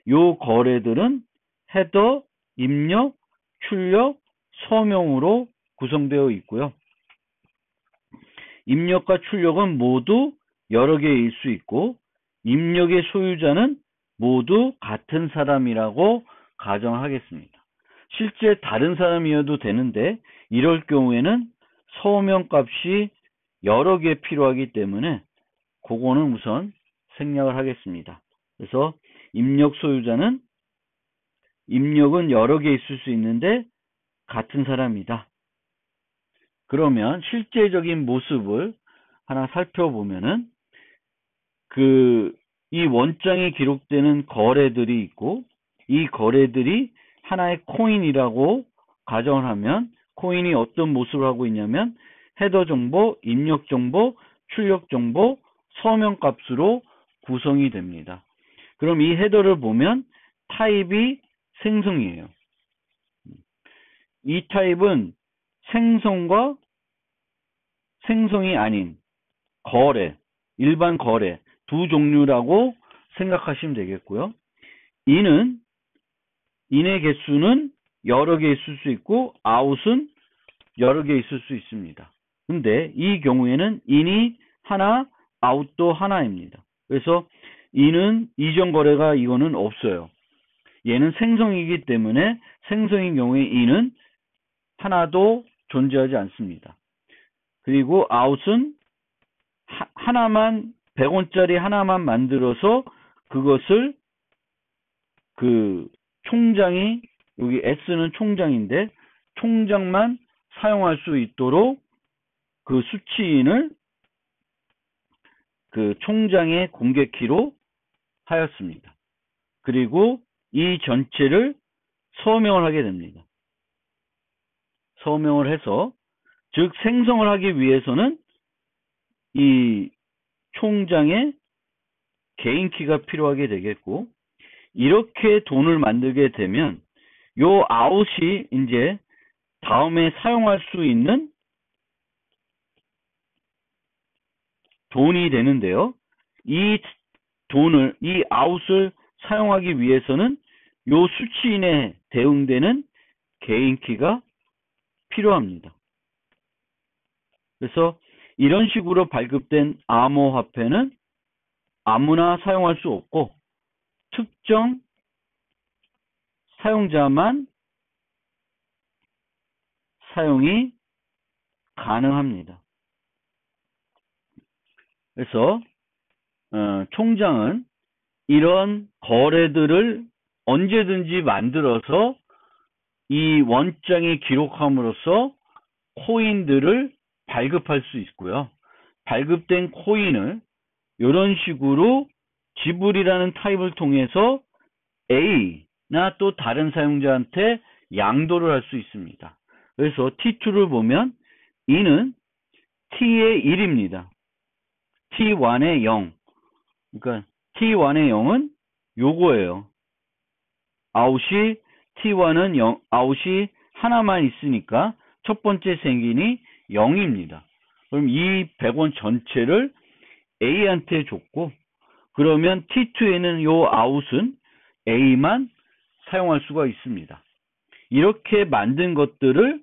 요 거래들은 헤더, 입력, 출력, 서명으로 구성되어 있고요. 입력과 출력은 모두 여러 개일 수 있고 입력의 소유자는 모두 같은 사람이라고 가정하겠습니다. 실제 다른 사람이어도 되는데 이럴 경우에는 서명값이 여러 개 필요하기 때문에 그거는 우선 생략을 하겠습니다. 그래서 입력 소유자는 입력은 여러 개 있을 수 있는데 같은 사람이다. 그러면 실제적인 모습을 하나 살펴보면은 이 원장에 기록되는 거래들이 있고 이 거래들이 하나의 코인이라고 가정을 하면 코인이 어떤 모습을 하고 있냐면 헤더 정보, 입력 정보, 출력 정보, 서명 값으로 구성이 됩니다. 그럼 이 헤더를 보면 타입이 생성이에요. 이 타입은 생성과 생성이 아닌 거래, 일반 거래 두 종류라고 생각하시면 되겠고요. 인의 개수는 여러 개 있을 수 있고 아웃은 여러 개 있을 수 있습니다. 근데 이 경우에는 인이 하나, 아웃도 하나입니다. 그래서 인은 이전 거래가 이거는 없어요. 얘는 생성이기 때문에 생성인 경우에 인은 하나도 존재하지 않습니다. 그리고 아웃은 하나만 100원짜리 하나만 만들어서 그것을 총장이 여기 S는 총장인데 총장만 사용할 수 있도록 그 수치인을 총장의 공개키로 하였습니다. 그리고 이 전체를 서명을 하게 됩니다. 서명을 해서 즉 생성을 하기 위해서는 이 총장의 개인키가 필요하게 되겠고 이렇게 돈을 만들게 되면 요 아웃이 이제 다음에 사용할 수 있는 돈이 되는데요. 이 아웃을 사용하기 위해서는 요 수치인에 대응되는 개인키가 필요합니다. 그래서 이런 식으로 발급된 암호화폐는 아무나 사용할 수 없고 특정 사용자만 사용이 가능합니다. 그래서 총장은 이런 거래들을 언제든지 만들어서 이 원장에 기록함으로써 코인들을 발급할 수 있고요. 발급된 코인을 이런 식으로 지불이라는 타입을 통해서 A나 또 다른 사용자한테 양도를 할 수 있습니다. 그래서 T2를 보면 이는 T의 1입니다. T1의 0. 그러니까 T1의 0은 요거예요. 아웃이 T1은 0, 아웃이 하나만 있으니까 첫 번째 생긴이 0입니다. 그럼 이 100원 전체를 A한테 줬고 그러면 T2에는 요 아웃은 A만 사용할 수가 있습니다. 이렇게 만든 것들을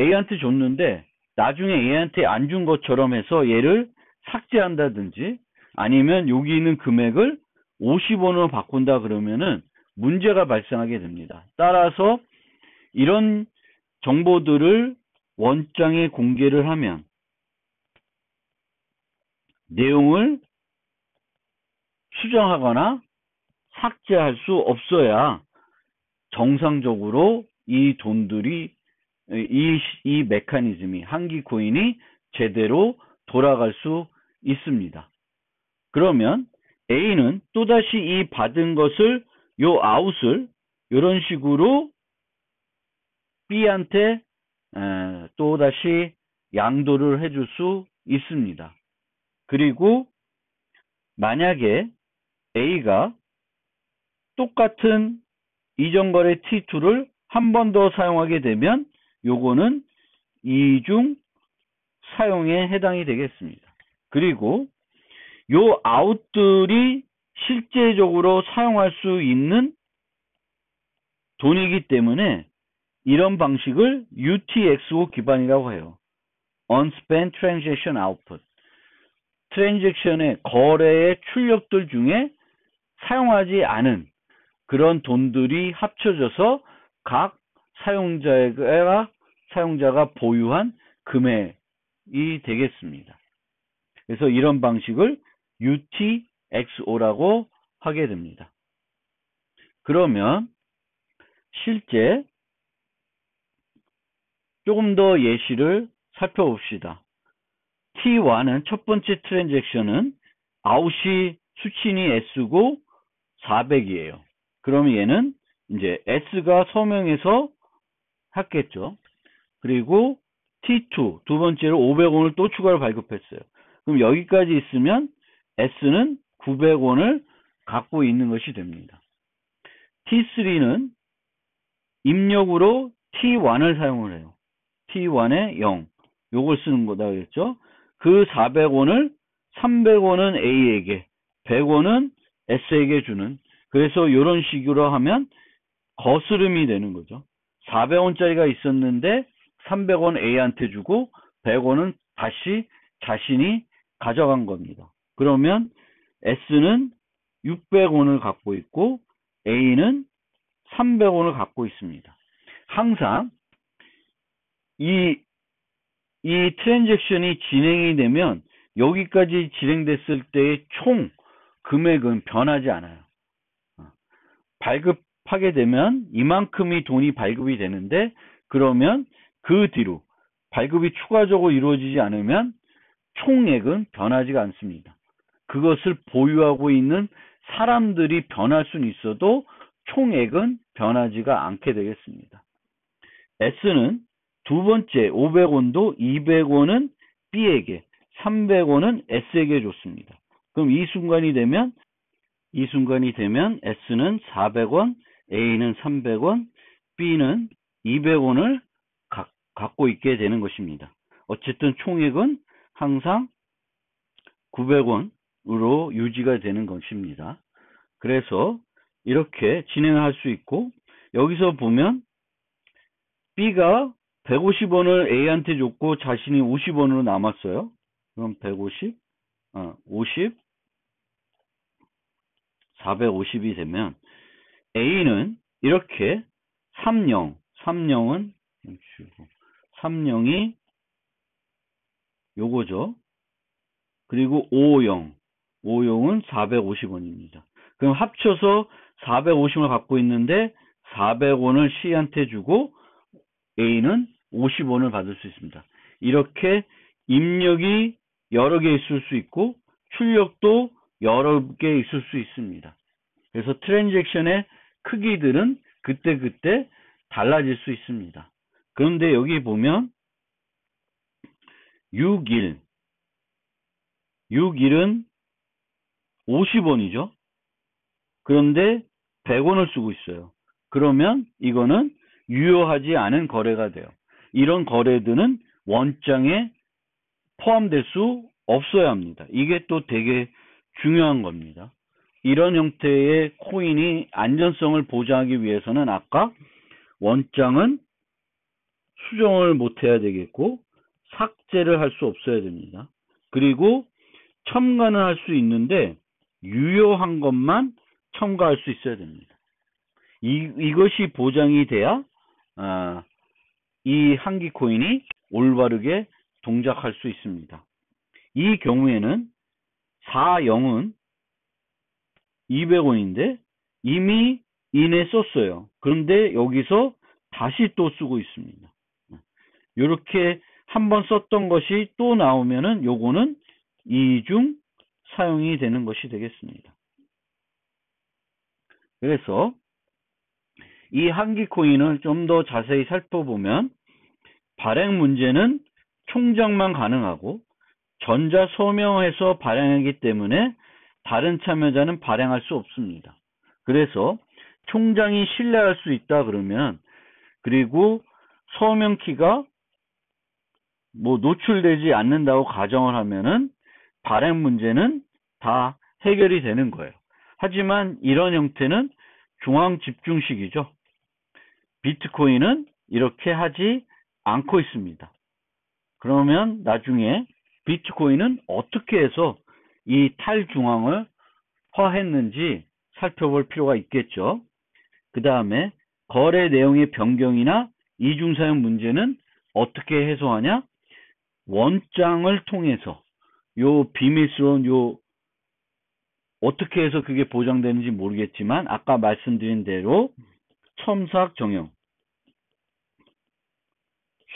A한테 줬는데 나중에 A한테 안 준 것처럼 해서 얘를 삭제한다든지 아니면 여기 있는 금액을 50원으로 바꾼다 그러면은 문제가 발생하게 됩니다. 따라서 이런 정보들을 원장에 공개를 하면 내용을 수정하거나 삭제할 수 없어야 정상적으로 이 돈들이 이 메커니즘이 한기 코인이 제대로 돌아갈 수 있습니다. 그러면 A는 또다시 이 받은 것을 요 아웃을 이런 식으로 B한테 또다시 양도를 해줄 수 있습니다. 그리고 만약에 A가 똑같은 이전 거래 T2를 한 번 더 사용하게 되면 요거는 이중 사용에 해당이 되겠습니다. 그리고 요 아웃들이 실제적으로 사용할 수 있는 돈이기 때문에 이런 방식을 UTXO 기반이라고 해요. Unspent Transaction Output. 트랜잭션의 거래의 출력들 중에 사용하지 않은 그런 돈들이 합쳐져서 각 사용자가 보유한 금액이 되겠습니다. 그래서 이런 방식을 UTXO라고 하게 됩니다. 그러면 실제 조금 더 예시를 살펴봅시다. T1은 첫 번째 트랜잭션은 아웃이 수친이 S고 400이에요. 그러면 얘는 이제 S가 서명해서 했겠죠. 그리고 T2 두 번째로 500원을 또 추가로 발급했어요. 그럼 여기까지 있으면 S는 900원을 갖고 있는 것이 됩니다. T3는 입력으로 T1을 사용을 해요. T1에 0 요걸 쓰는 거다 그랬죠. 그 400원을 300원은 A에게 100원은 S에게 주는, 그래서 이런 식으로 하면 거스름이 되는 거죠. 400원짜리가 있었는데 300원 A한테 주고 100원은 다시 자신이 가져간 겁니다. 그러면 S는 600원을 갖고 있고 A는 300원을 갖고 있습니다. 항상 이 트랜잭션이 진행이 되면 여기까지 진행됐을 때의 총 금액은 변하지 않아요. 발급하게 되면 이만큼이 돈이 발급이 되는데, 그러면 그 뒤로 발급이 추가적으로 이루어지지 않으면 총액은 변하지가 않습니다. 그것을 보유하고 있는 사람들이 변할 수는 있어도 총액은 변하지가 않게 되겠습니다. S는 두 번째 500원도 200원은 B에게, 300원은 S에게 줬습니다. 그럼 이 순간이 되면 S는 400원, A는 300원, B는 200원을 갖고 있게 되는 것입니다. 어쨌든 총액은 항상 900원으로 유지가 되는 것입니다. 그래서 이렇게 진행할 수 있고, 여기서 보면 B가 150원을 A한테 줬고 자신이 50원으로 남았어요. 그럼 150, 50, 450이 되면 A는 이렇게 30은 30이 요거죠. 그리고 50은 450원입니다. 그럼 합쳐서 450원을 갖고 있는데 400원을 C한테 주고 A는 50원을 받을 수 있습니다. 이렇게 입력이 여러 개 있을 수 있고 출력도 여러 개 있을 수 있습니다. 그래서 트랜잭션의 크기들은 그때 달라질 수 있습니다. 그런데 여기 보면 6일 6일은 50원이죠. 그런데 100원을 쓰고 있어요. 그러면 이거는 유효하지 않은 거래가 돼요. 이런 거래들은 원장에 포함될 수 없어야 합니다. 이게 또 되게 중요한 겁니다. 이런 형태의 코인이 안전성을 보장하기 위해서는 아까 원장은 수정을 못해야 되겠고 삭제를 할 수 없어야 됩니다. 그리고 첨가는 할 수 있는데 유효한 것만 첨가할 수 있어야 됩니다. 이것이 보장이 돼야 이 한기 코인이 올바르게 동작할 수 있습니다. 이 경우에는 40은 200원인데 이미 인에 썼어요. 그런데 여기서 다시 또 쓰고 있습니다. 이렇게 한번 썼던 것이 또 나오면은 요거는 이중 사용이 되는 것이 되겠습니다. 그래서 이 한기 코인을 좀 더 자세히 살펴보면 발행 문제는 총장만 가능하고 전자 서명해서 발행하기 때문에 다른 참여자는 발행할 수 없습니다. 그래서 총장이 신뢰할 수 있다 그러면, 그리고 서명키가 노출되지 않는다고 가정을 하면은 발행 문제는 다 해결이 되는 거예요. 하지만 이런 형태는 중앙 집중식이죠. 비트코인은 이렇게 하지 않고 있습니다. 그러면 나중에 비트코인은 어떻게 해서 이 탈중앙을 화했는지 살펴볼 필요가 있겠죠. 그 다음에 거래 내용의 변경이나 이중사용 문제는 어떻게 해소하냐? 원장을 통해서 요 비밀스러운 요 어떻게 해서 그게 보장되는지 모르겠지만 아까 말씀드린 대로 첨삭 정형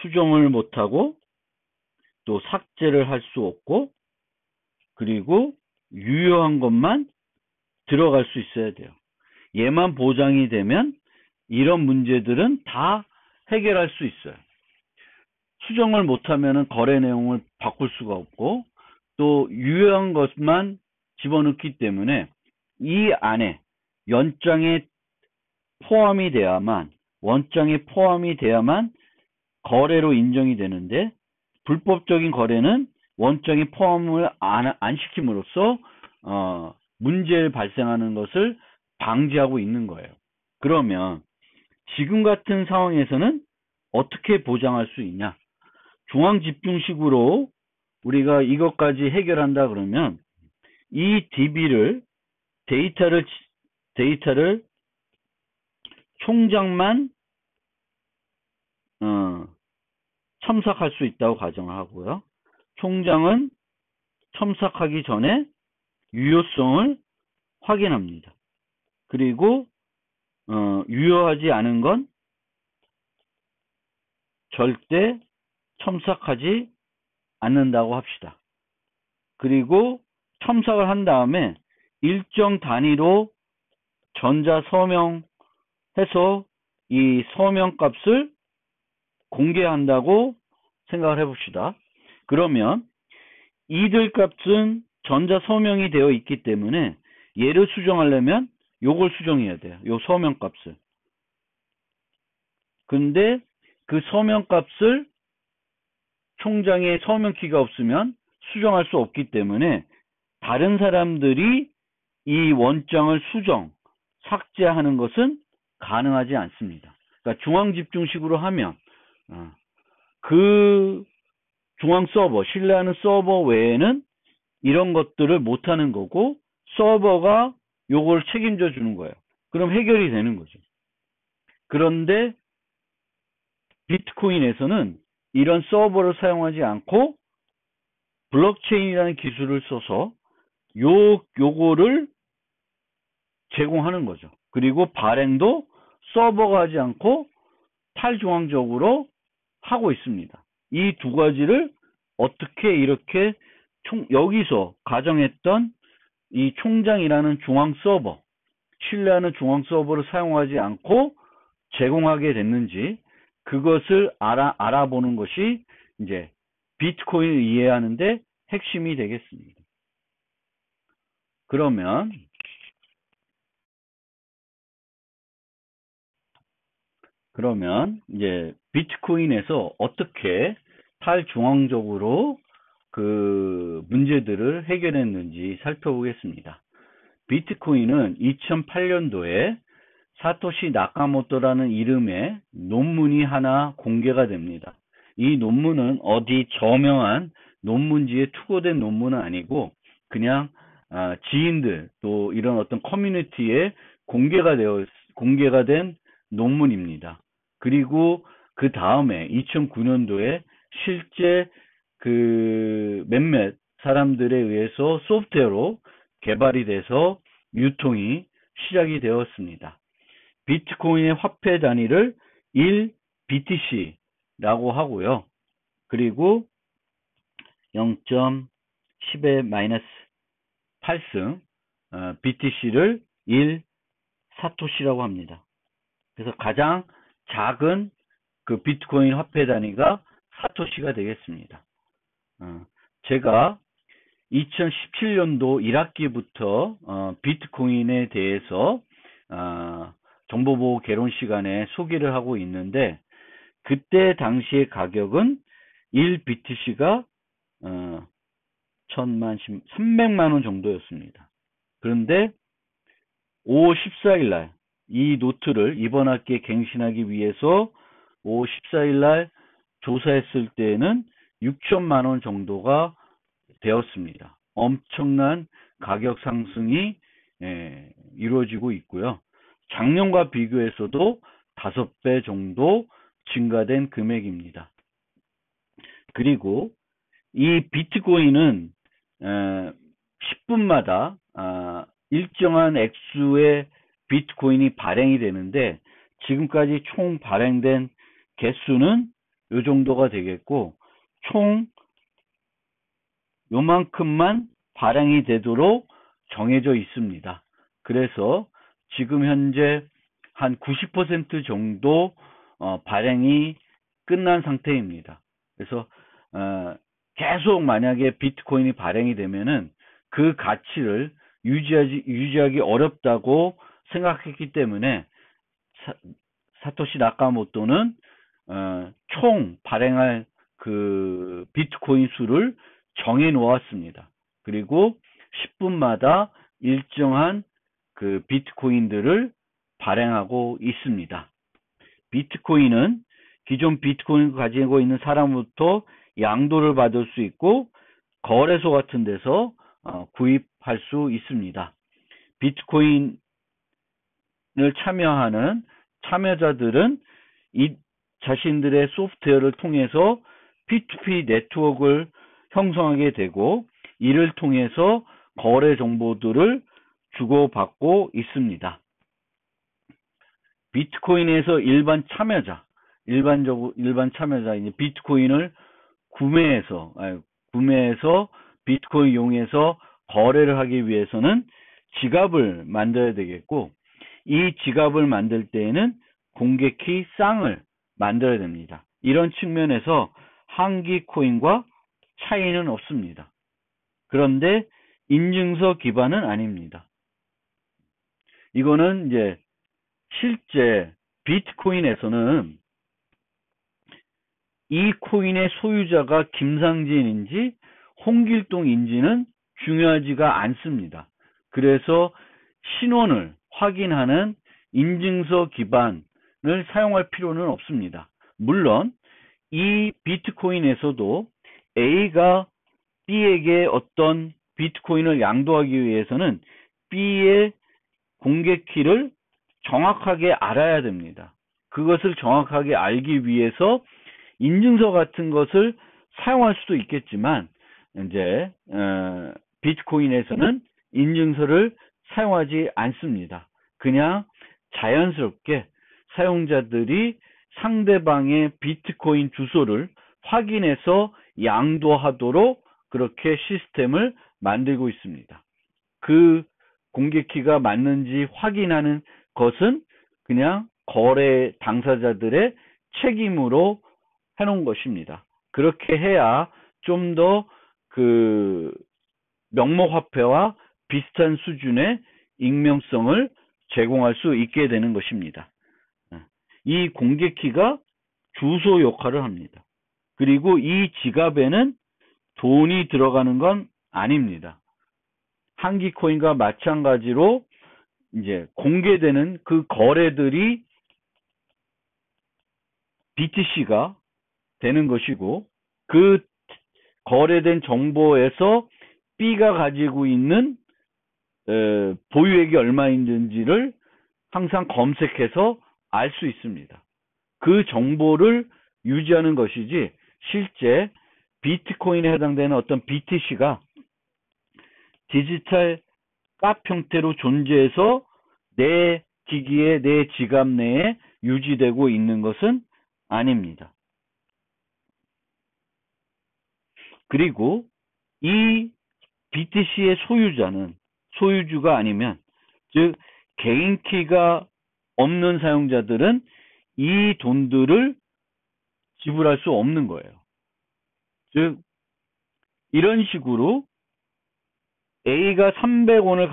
수정을 못하고 또 삭제를 할 수 없고 그리고 유효한 것만 들어갈 수 있어야 돼요. 얘만 보장이 되면 이런 문제들은 다 해결할 수 있어요. 수정을 못하면 거래 내용을 바꿀 수가 없고 또 유효한 것만 집어넣기 때문에 이 안에 연장에 포함이 돼야만 원장에 포함이 돼야만 거래로 인정이 되는데 불법적인 거래는 원장에 포함을 안 시킴으로써 문제 발생하는 것을 방지하고 있는 거예요. 그러면 지금 같은 상황에서는 어떻게 보장할 수 있냐? 중앙 집중식으로 우리가 이것까지 해결한다 그러면 이 DB를 데이터를 총장만 첨삭할 수 있다고 가정을 하고요. 총장은 첨삭하기 전에 유효성을 확인합니다. 그리고 유효하지 않은 건 절대 첨삭하지 않는다고 합시다. 그리고 첨삭을 한 다음에 일정 단위로 전자 서명해서 이 서명 값을 공개한다고 생각을 해봅시다. 그러면 이들 값은 전자 서명이 되어 있기 때문에 얘를 수정하려면 요걸 수정해야 돼요. 요 서명 값을. 근데 그 서명 값을 총장에 서명키가 없으면 수정할 수 없기 때문에 다른 사람들이 이 원장을 수정, 삭제하는 것은 가능하지 않습니다. 그러니까 중앙집중식으로 하면 그 중앙 서버, 신뢰하는 서버 외에는 이런 것들을 못하는 거고 서버가 요걸 책임져 주는 거예요. 그럼 해결이 되는 거죠. 그런데 비트코인에서는 이런 서버를 사용하지 않고 블록체인이라는 기술을 써서 요거를 제공하는 거죠. 그리고 발행도 서버가 하지 않고 탈중앙적으로 하고 있습니다. 이 두 가지를 어떻게 이렇게 여기서 가정했던 이 총장이라는 중앙 서버, 신뢰하는 중앙 서버를 사용하지 않고 제공하게 됐는지 그것을 알아보는 것이 이제 비트코인을 이해하는데 핵심이 되겠습니다. 그러면 이제 비트코인에서 어떻게 탈중앙적으로 그 문제들을 해결했는지 살펴보겠습니다. 비트코인은 2008년도에 사토시 나카모토라는 이름의 논문이 하나 공개가 됩니다. 이 논문은 어디 저명한 논문지에 투고된 논문은 아니고 그냥 지인들 또 이런 어떤 커뮤니티에 공개가 된 논문입니다. 그리고 그 다음에 2009년도에 실제 그 몇몇 사람들에 의해서 소프트웨어로 개발이 돼서 유통이 시작이 되었습니다. 비트코인의 화폐 단위를 1BTC라고 하고요. 그리고 0.10의 -8승 BTC를 1사토시라고 합니다. 그래서 가장 작은 그 비트코인 화폐 단위가 사토시가 되겠습니다. 제가 2017년도 1학기부터 비트코인에 대해서 정보보호 개론 시간에 소개를 하고 있는데 그때 당시의 가격은 1BTC가 300만 원 정도였습니다. 그런데 5월 14일 날 이 노트를 이번 학기에 갱신하기 위해서 5월 14일 날 조사했을 때는 6천만 원 정도가 되었습니다. 엄청난 가격 상승이 이루어지고 있고요. 작년과 비교해서도 5배 정도 증가된 금액입니다. 그리고 이 비트코인은 10분마다 일정한 액수의 비트코인이 발행이 되는데 지금까지 총 발행된 개수는 이 정도가 되겠고 총 요만큼만 발행이 되도록 정해져 있습니다. 그래서 지금 현재 한 90% 정도 발행이 끝난 상태입니다. 그래서 계속 만약에 비트코인이 발행이 되면은 그 가치를 유지하기 어렵다고 생각했기 때문에 사토시 나카모토는 총 발행할 그 비트코인 수를 정해 놓았습니다. 그리고 10분마다 일정한 그 비트코인들을 발행하고 있습니다. 비트코인은 기존 비트코인을 가지고 있는 사람부터 양도를 받을 수 있고 거래소 같은 데서 구입할 수 있습니다. 비트코인을 참여하는 참여자들은 이 자신들의 소프트웨어를 통해서 P2P 네트워크를 형성하게 되고 이를 통해서 거래 정보들을 주고받고 있습니다. 비트코인에서 일반 참여자 이제 비트코인을 구매해서 비트코인 이용해서 거래를 하기 위해서는 지갑을 만들어야 되겠고 이 지갑을 만들 때에는 공개키 쌍을 만들어야 됩니다. 이런 측면에서 한기 코인과 차이는 없습니다. 그런데 인증서 기반은 아닙니다. 이거는 이제 실제 비트코인에서는 이 코인의 소유자가 김상진인지 홍길동인지는 중요하지가 않습니다. 그래서 신원을 확인하는 인증서 기반을 사용할 필요는 없습니다. 물론 이 비트코인에서도 A가 B에게 어떤 비트코인을 양도하기 위해서는 B의 공개키를 정확하게 알아야 됩니다. 그것을 정확하게 알기 위해서 인증서 같은 것을 사용할 수도 있겠지만 이제 비트코인에서는 인증서를 사용하지 않습니다. 그냥 자연스럽게 사용자들이 상대방의 비트코인 주소를 확인해서 양도하도록 그렇게 시스템을 만들고 있습니다. 그 공개키가 맞는지 확인하는 것은 그냥 거래 당사자들의 책임으로 해놓은 것입니다. 그렇게 해야 좀 더 그 명목화폐와 비슷한 수준의 익명성을 제공할 수 있게 되는 것입니다. 이 공개키가 주소 역할을 합니다. 그리고 이 지갑에는 돈이 들어가는 건 아닙니다. 한기코인과 마찬가지로 이제 공개되는 그 거래들이 BTC가 되는 것이고 그 거래된 정보에서 B가 가지고 있는 보유액이 얼마 있는지를 항상 검색해서 알 수 있습니다. 그 정보를 유지하는 것이지 실제 비트코인에 해당되는 어떤 BTC가 디지털 값 형태로 존재해서 내 기기에 내 지갑 내에 유지되고 있는 것은 아닙니다. 그리고 이 BTC의 소유주가 아니면 즉 개인 키가 없는 사용자들은 이 돈들을 지불할 수 없는 거예요. 즉 이런 식으로 A가 300원을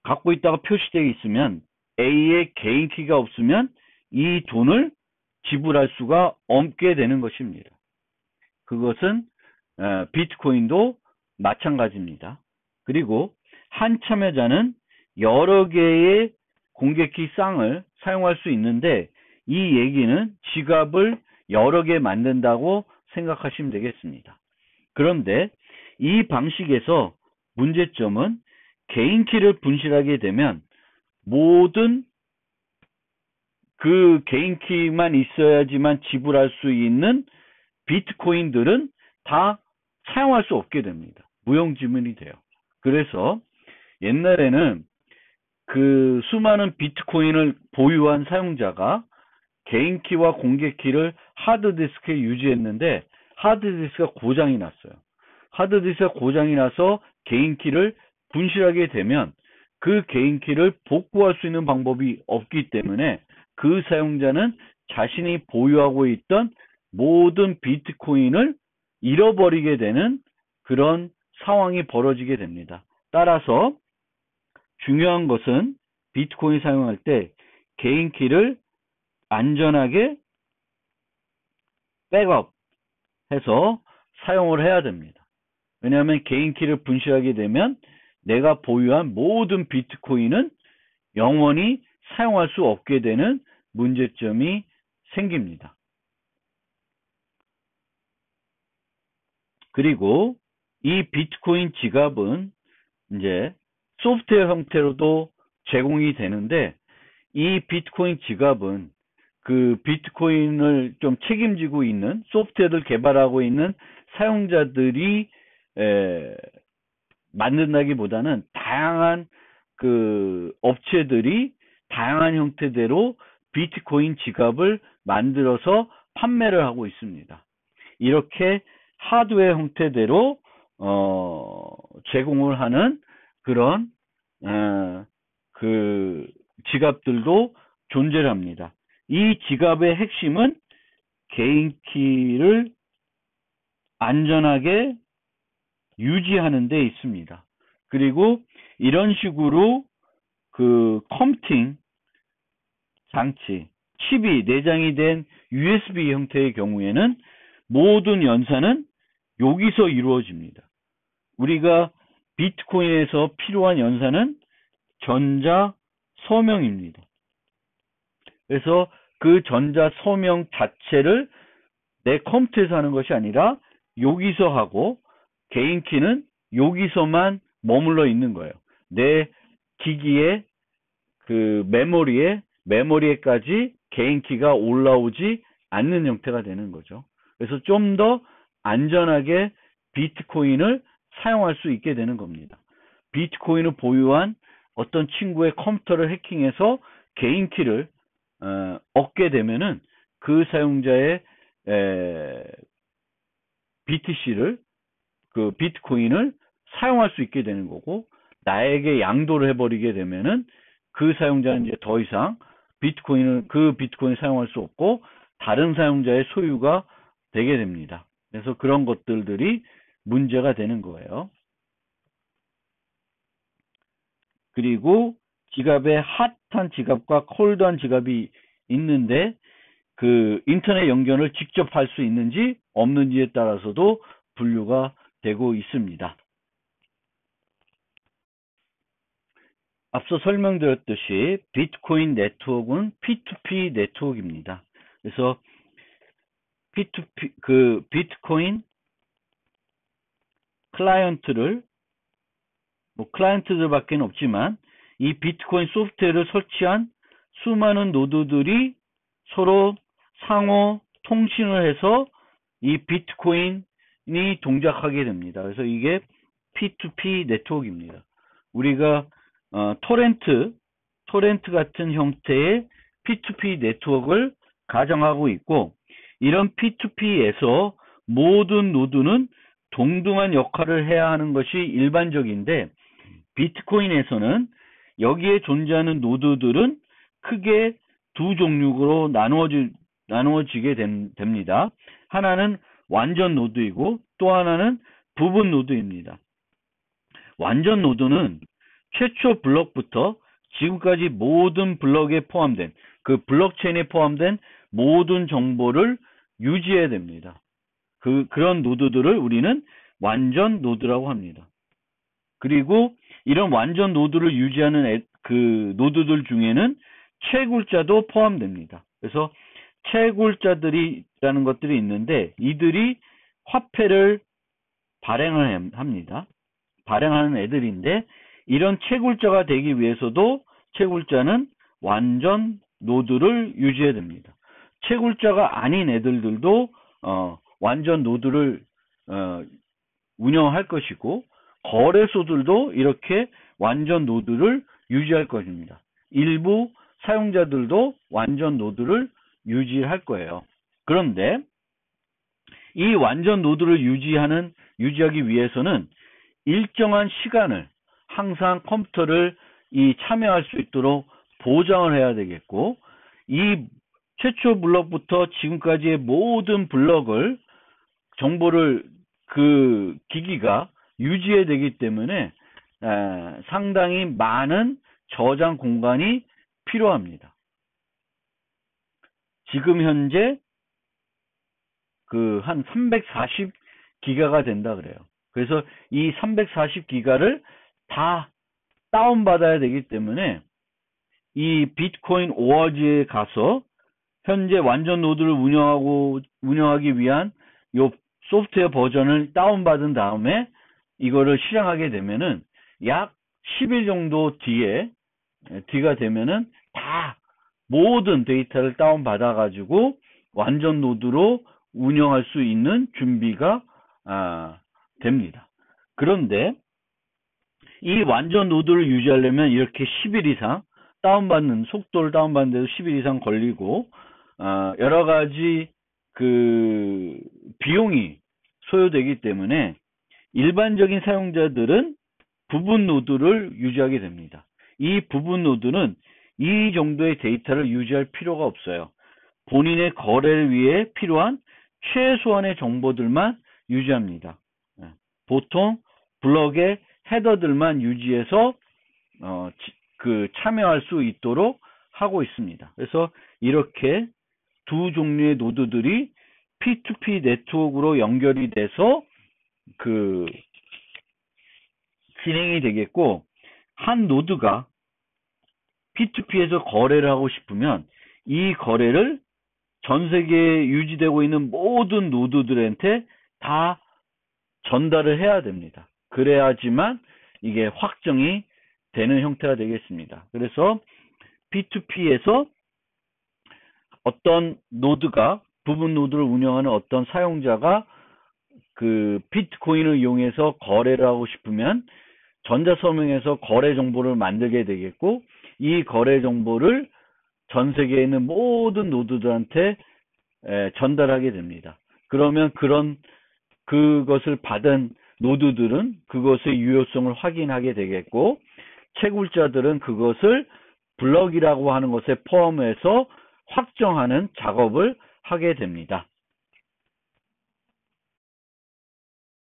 갖고 있다가 표시되어 있으면 A의 개인 키가 없으면 이 돈을 지불할 수가 없게 되는 것입니다. 그것은 비트코인도 마찬가지입니다. 그리고 한 참여자는 여러 개의 공개키 쌍을 사용할 수 있는데 이 얘기는 지갑을 여러 개 만든다고 생각하시면 되겠습니다. 그런데 이 방식에서 문제점은 개인키를 분실하게 되면 모든 그 개인키만 있어야지만 지불할 수 있는 비트코인들은 다 사용할 수 없게 됩니다. 무용지물이 돼요. 그래서 옛날에는 그 수많은 비트코인을 보유한 사용자가 개인키와 공개키를 하드디스크에 유지했는데 하드디스크가 고장이 났어요. 하드디스크가 고장이 나서 개인키를 분실하게 되면 그 개인키를 복구할 수 있는 방법이 없기 때문에 그 사용자는 자신이 보유하고 있던 모든 비트코인을 잃어버리게 되는 그런 상황이 벌어지게 됩니다. 따라서 중요한 것은 비트코인 사용할 때 개인키를 안전하게 백업해서 사용을 해야 됩니다. 왜냐하면 개인키를 분실하게 되면 내가 보유한 모든 비트코인은 영원히 사용할 수 없게 되는 문제점이 생깁니다. 그리고 이 비트코인 지갑은 이제 소프트웨어 형태로도 제공이 되는데 이 비트코인 지갑은 그 비트코인을 좀 책임지고 있는 소프트웨어를 개발하고 있는 사용자들이 만든다기보다는 다양한 그 업체들이 다양한 형태대로 비트코인 지갑을 만들어서 판매를 하고 있습니다. 이렇게 하드웨어 형태대로 제공을 하는 그런 그 지갑들도 존재를 합니다. 이 지갑의 핵심은 개인키를 안전하게 유지하는 데 있습니다. 그리고 이런 식으로 그 컴퓨팅 장치, 칩이 내장이 된 USB 형태의 경우에는 모든 연산은 여기서 이루어집니다. 우리가 비트코인에서 필요한 연산은 전자 서명입니다. 그래서 그 전자 서명 자체를 내 컴퓨터에서 하는 것이 아니라 여기서 하고 개인키는 여기서만 머물러 있는 거예요. 내 기기의 그 메모리에까지 개인키가 올라오지 않는 형태가 되는 거죠. 그래서 좀 더 안전하게 비트코인을 사용할 수 있게 되는 겁니다. 비트코인을 보유한 어떤 친구의 컴퓨터를 해킹해서 개인키를 얻게 되면은 그 사용자의 BTC를 그 비트코인을 사용할 수 있게 되는 거고 나에게 양도를 해버리게 되면은 그 사용자는 이제 더 이상 그 비트코인을 사용할 수 없고 다른 사용자의 소유가 되게 됩니다. 그래서 그런 것들이 문제가 되는 거예요. 그리고 지갑에 핫한 지갑과 콜드한 지갑이 있는데 그 인터넷 연결을 직접 할 수 있는지 없는지에 따라서도 분류가 되고 있습니다. 앞서 설명드렸듯이 비트코인 네트워크는 P2P 네트워크입니다. 그래서 P2P 그 비트코인 클라이언트들밖에 없지만 이 비트코인 소프트웨어를 설치한 수많은 노드들이 서로 상호 통신을 해서 이 비트코인이 동작하게 됩니다. 그래서 이게 P2P 네트워크입니다. 우리가 토렌트 같은 형태의 P2P 네트워크를 가정하고 있고 이런 P2P에서 모든 노드는 동등한 역할을 해야 하는 것이 일반적인데 비트코인에서는 여기에 존재하는 노드들은 크게 두 종류로 나누어지게 됩니다. 하나는 완전 노드이고 또 하나는 부분 노드입니다. 완전 노드는 최초 블록부터 지금까지 모든 블록에 포함된 그 블록체인에 포함된 모든 정보를 유지해야 됩니다. 그런 노드들을 우리는 완전 노드라고 합니다. 그리고 이런 완전 노드를 유지하는 그 노드들 중에는 채굴자도 포함됩니다. 그래서 채굴자들이라는 것들이 있는데 이들이 화폐를 발행을 합니다. 발행하는 애들인데 이런 채굴자가 되기 위해서도 채굴자는 완전 노드를 유지해야 됩니다. 채굴자가 아닌 애들도 완전 노드를 운영할 것이고 거래소들도 이렇게 완전 노드를 유지할 것입니다. 일부 사용자들도 완전 노드를 유지할 거예요. 그런데 이 완전 노드를 유지하기 위해서는 일정한 시간을 항상 컴퓨터를 참여할 수 있도록 보장을 해야 되겠고, 이 최초 블럭부터 지금까지의 모든 블럭을 정보를 그 기기가 유지해야 되기 때문에 상당히 많은 저장 공간이 필요합니다. 지금 현재 그 한 340기가가 된다 그래요. 그래서 이 340기가를 다 다운받아야 되기 때문에 이 비트코인 오어지에 가서 현재 완전 노드를 운영하기 위한 요 소프트웨어 버전을 다운받은 다음에 이거를 실행하게 되면은 약 10일 정도 뒤가 되면은 다 모든 데이터를 다운받아 가지고 완전 노드로 운영할 수 있는 준비가 됩니다. 그런데 이 완전 노드를 유지하려면 이렇게 10일 이상 속도를 다운받는 데도 10일 이상 걸리고 여러 가지 그 비용이 소요되기 때문에 일반적인 사용자들은 부분 노드를 유지하게 됩니다. 이 부분 노드는 이 정도의 데이터를 유지할 필요가 없어요. 본인의 거래를 위해 필요한 최소한의 정보들만 유지합니다. 보통 블럭의 헤더들만 유지해서 참여할 수 있도록 하고 있습니다. 그래서 이렇게 두 종류의 노드들이 P2P 네트워크로 연결이 돼서 진행이 되겠고, 한 노드가 P2P에서 거래를 하고 싶으면 이 거래를 전 세계에 유지되고 있는 모든 노드들한테 다 전달을 해야 됩니다. 그래야지만 이게 확정이 되는 형태가 되겠습니다. 그래서 P2P에서 어떤 노드가 부분 노드를 운영하는 어떤 사용자가 그 비트코인을 이용해서 거래를 하고 싶으면 전자서명에서 거래 정보를 만들게 되겠고, 이 거래 정보를 전 세계에 있는 모든 노드들한테 전달하게 됩니다. 그러면 그것을 받은 노드들은 그것의 유효성을 확인하게 되겠고, 채굴자들은 그것을 블럭이라고 하는 것에 포함해서 확정하는 작업을 하게 됩니다.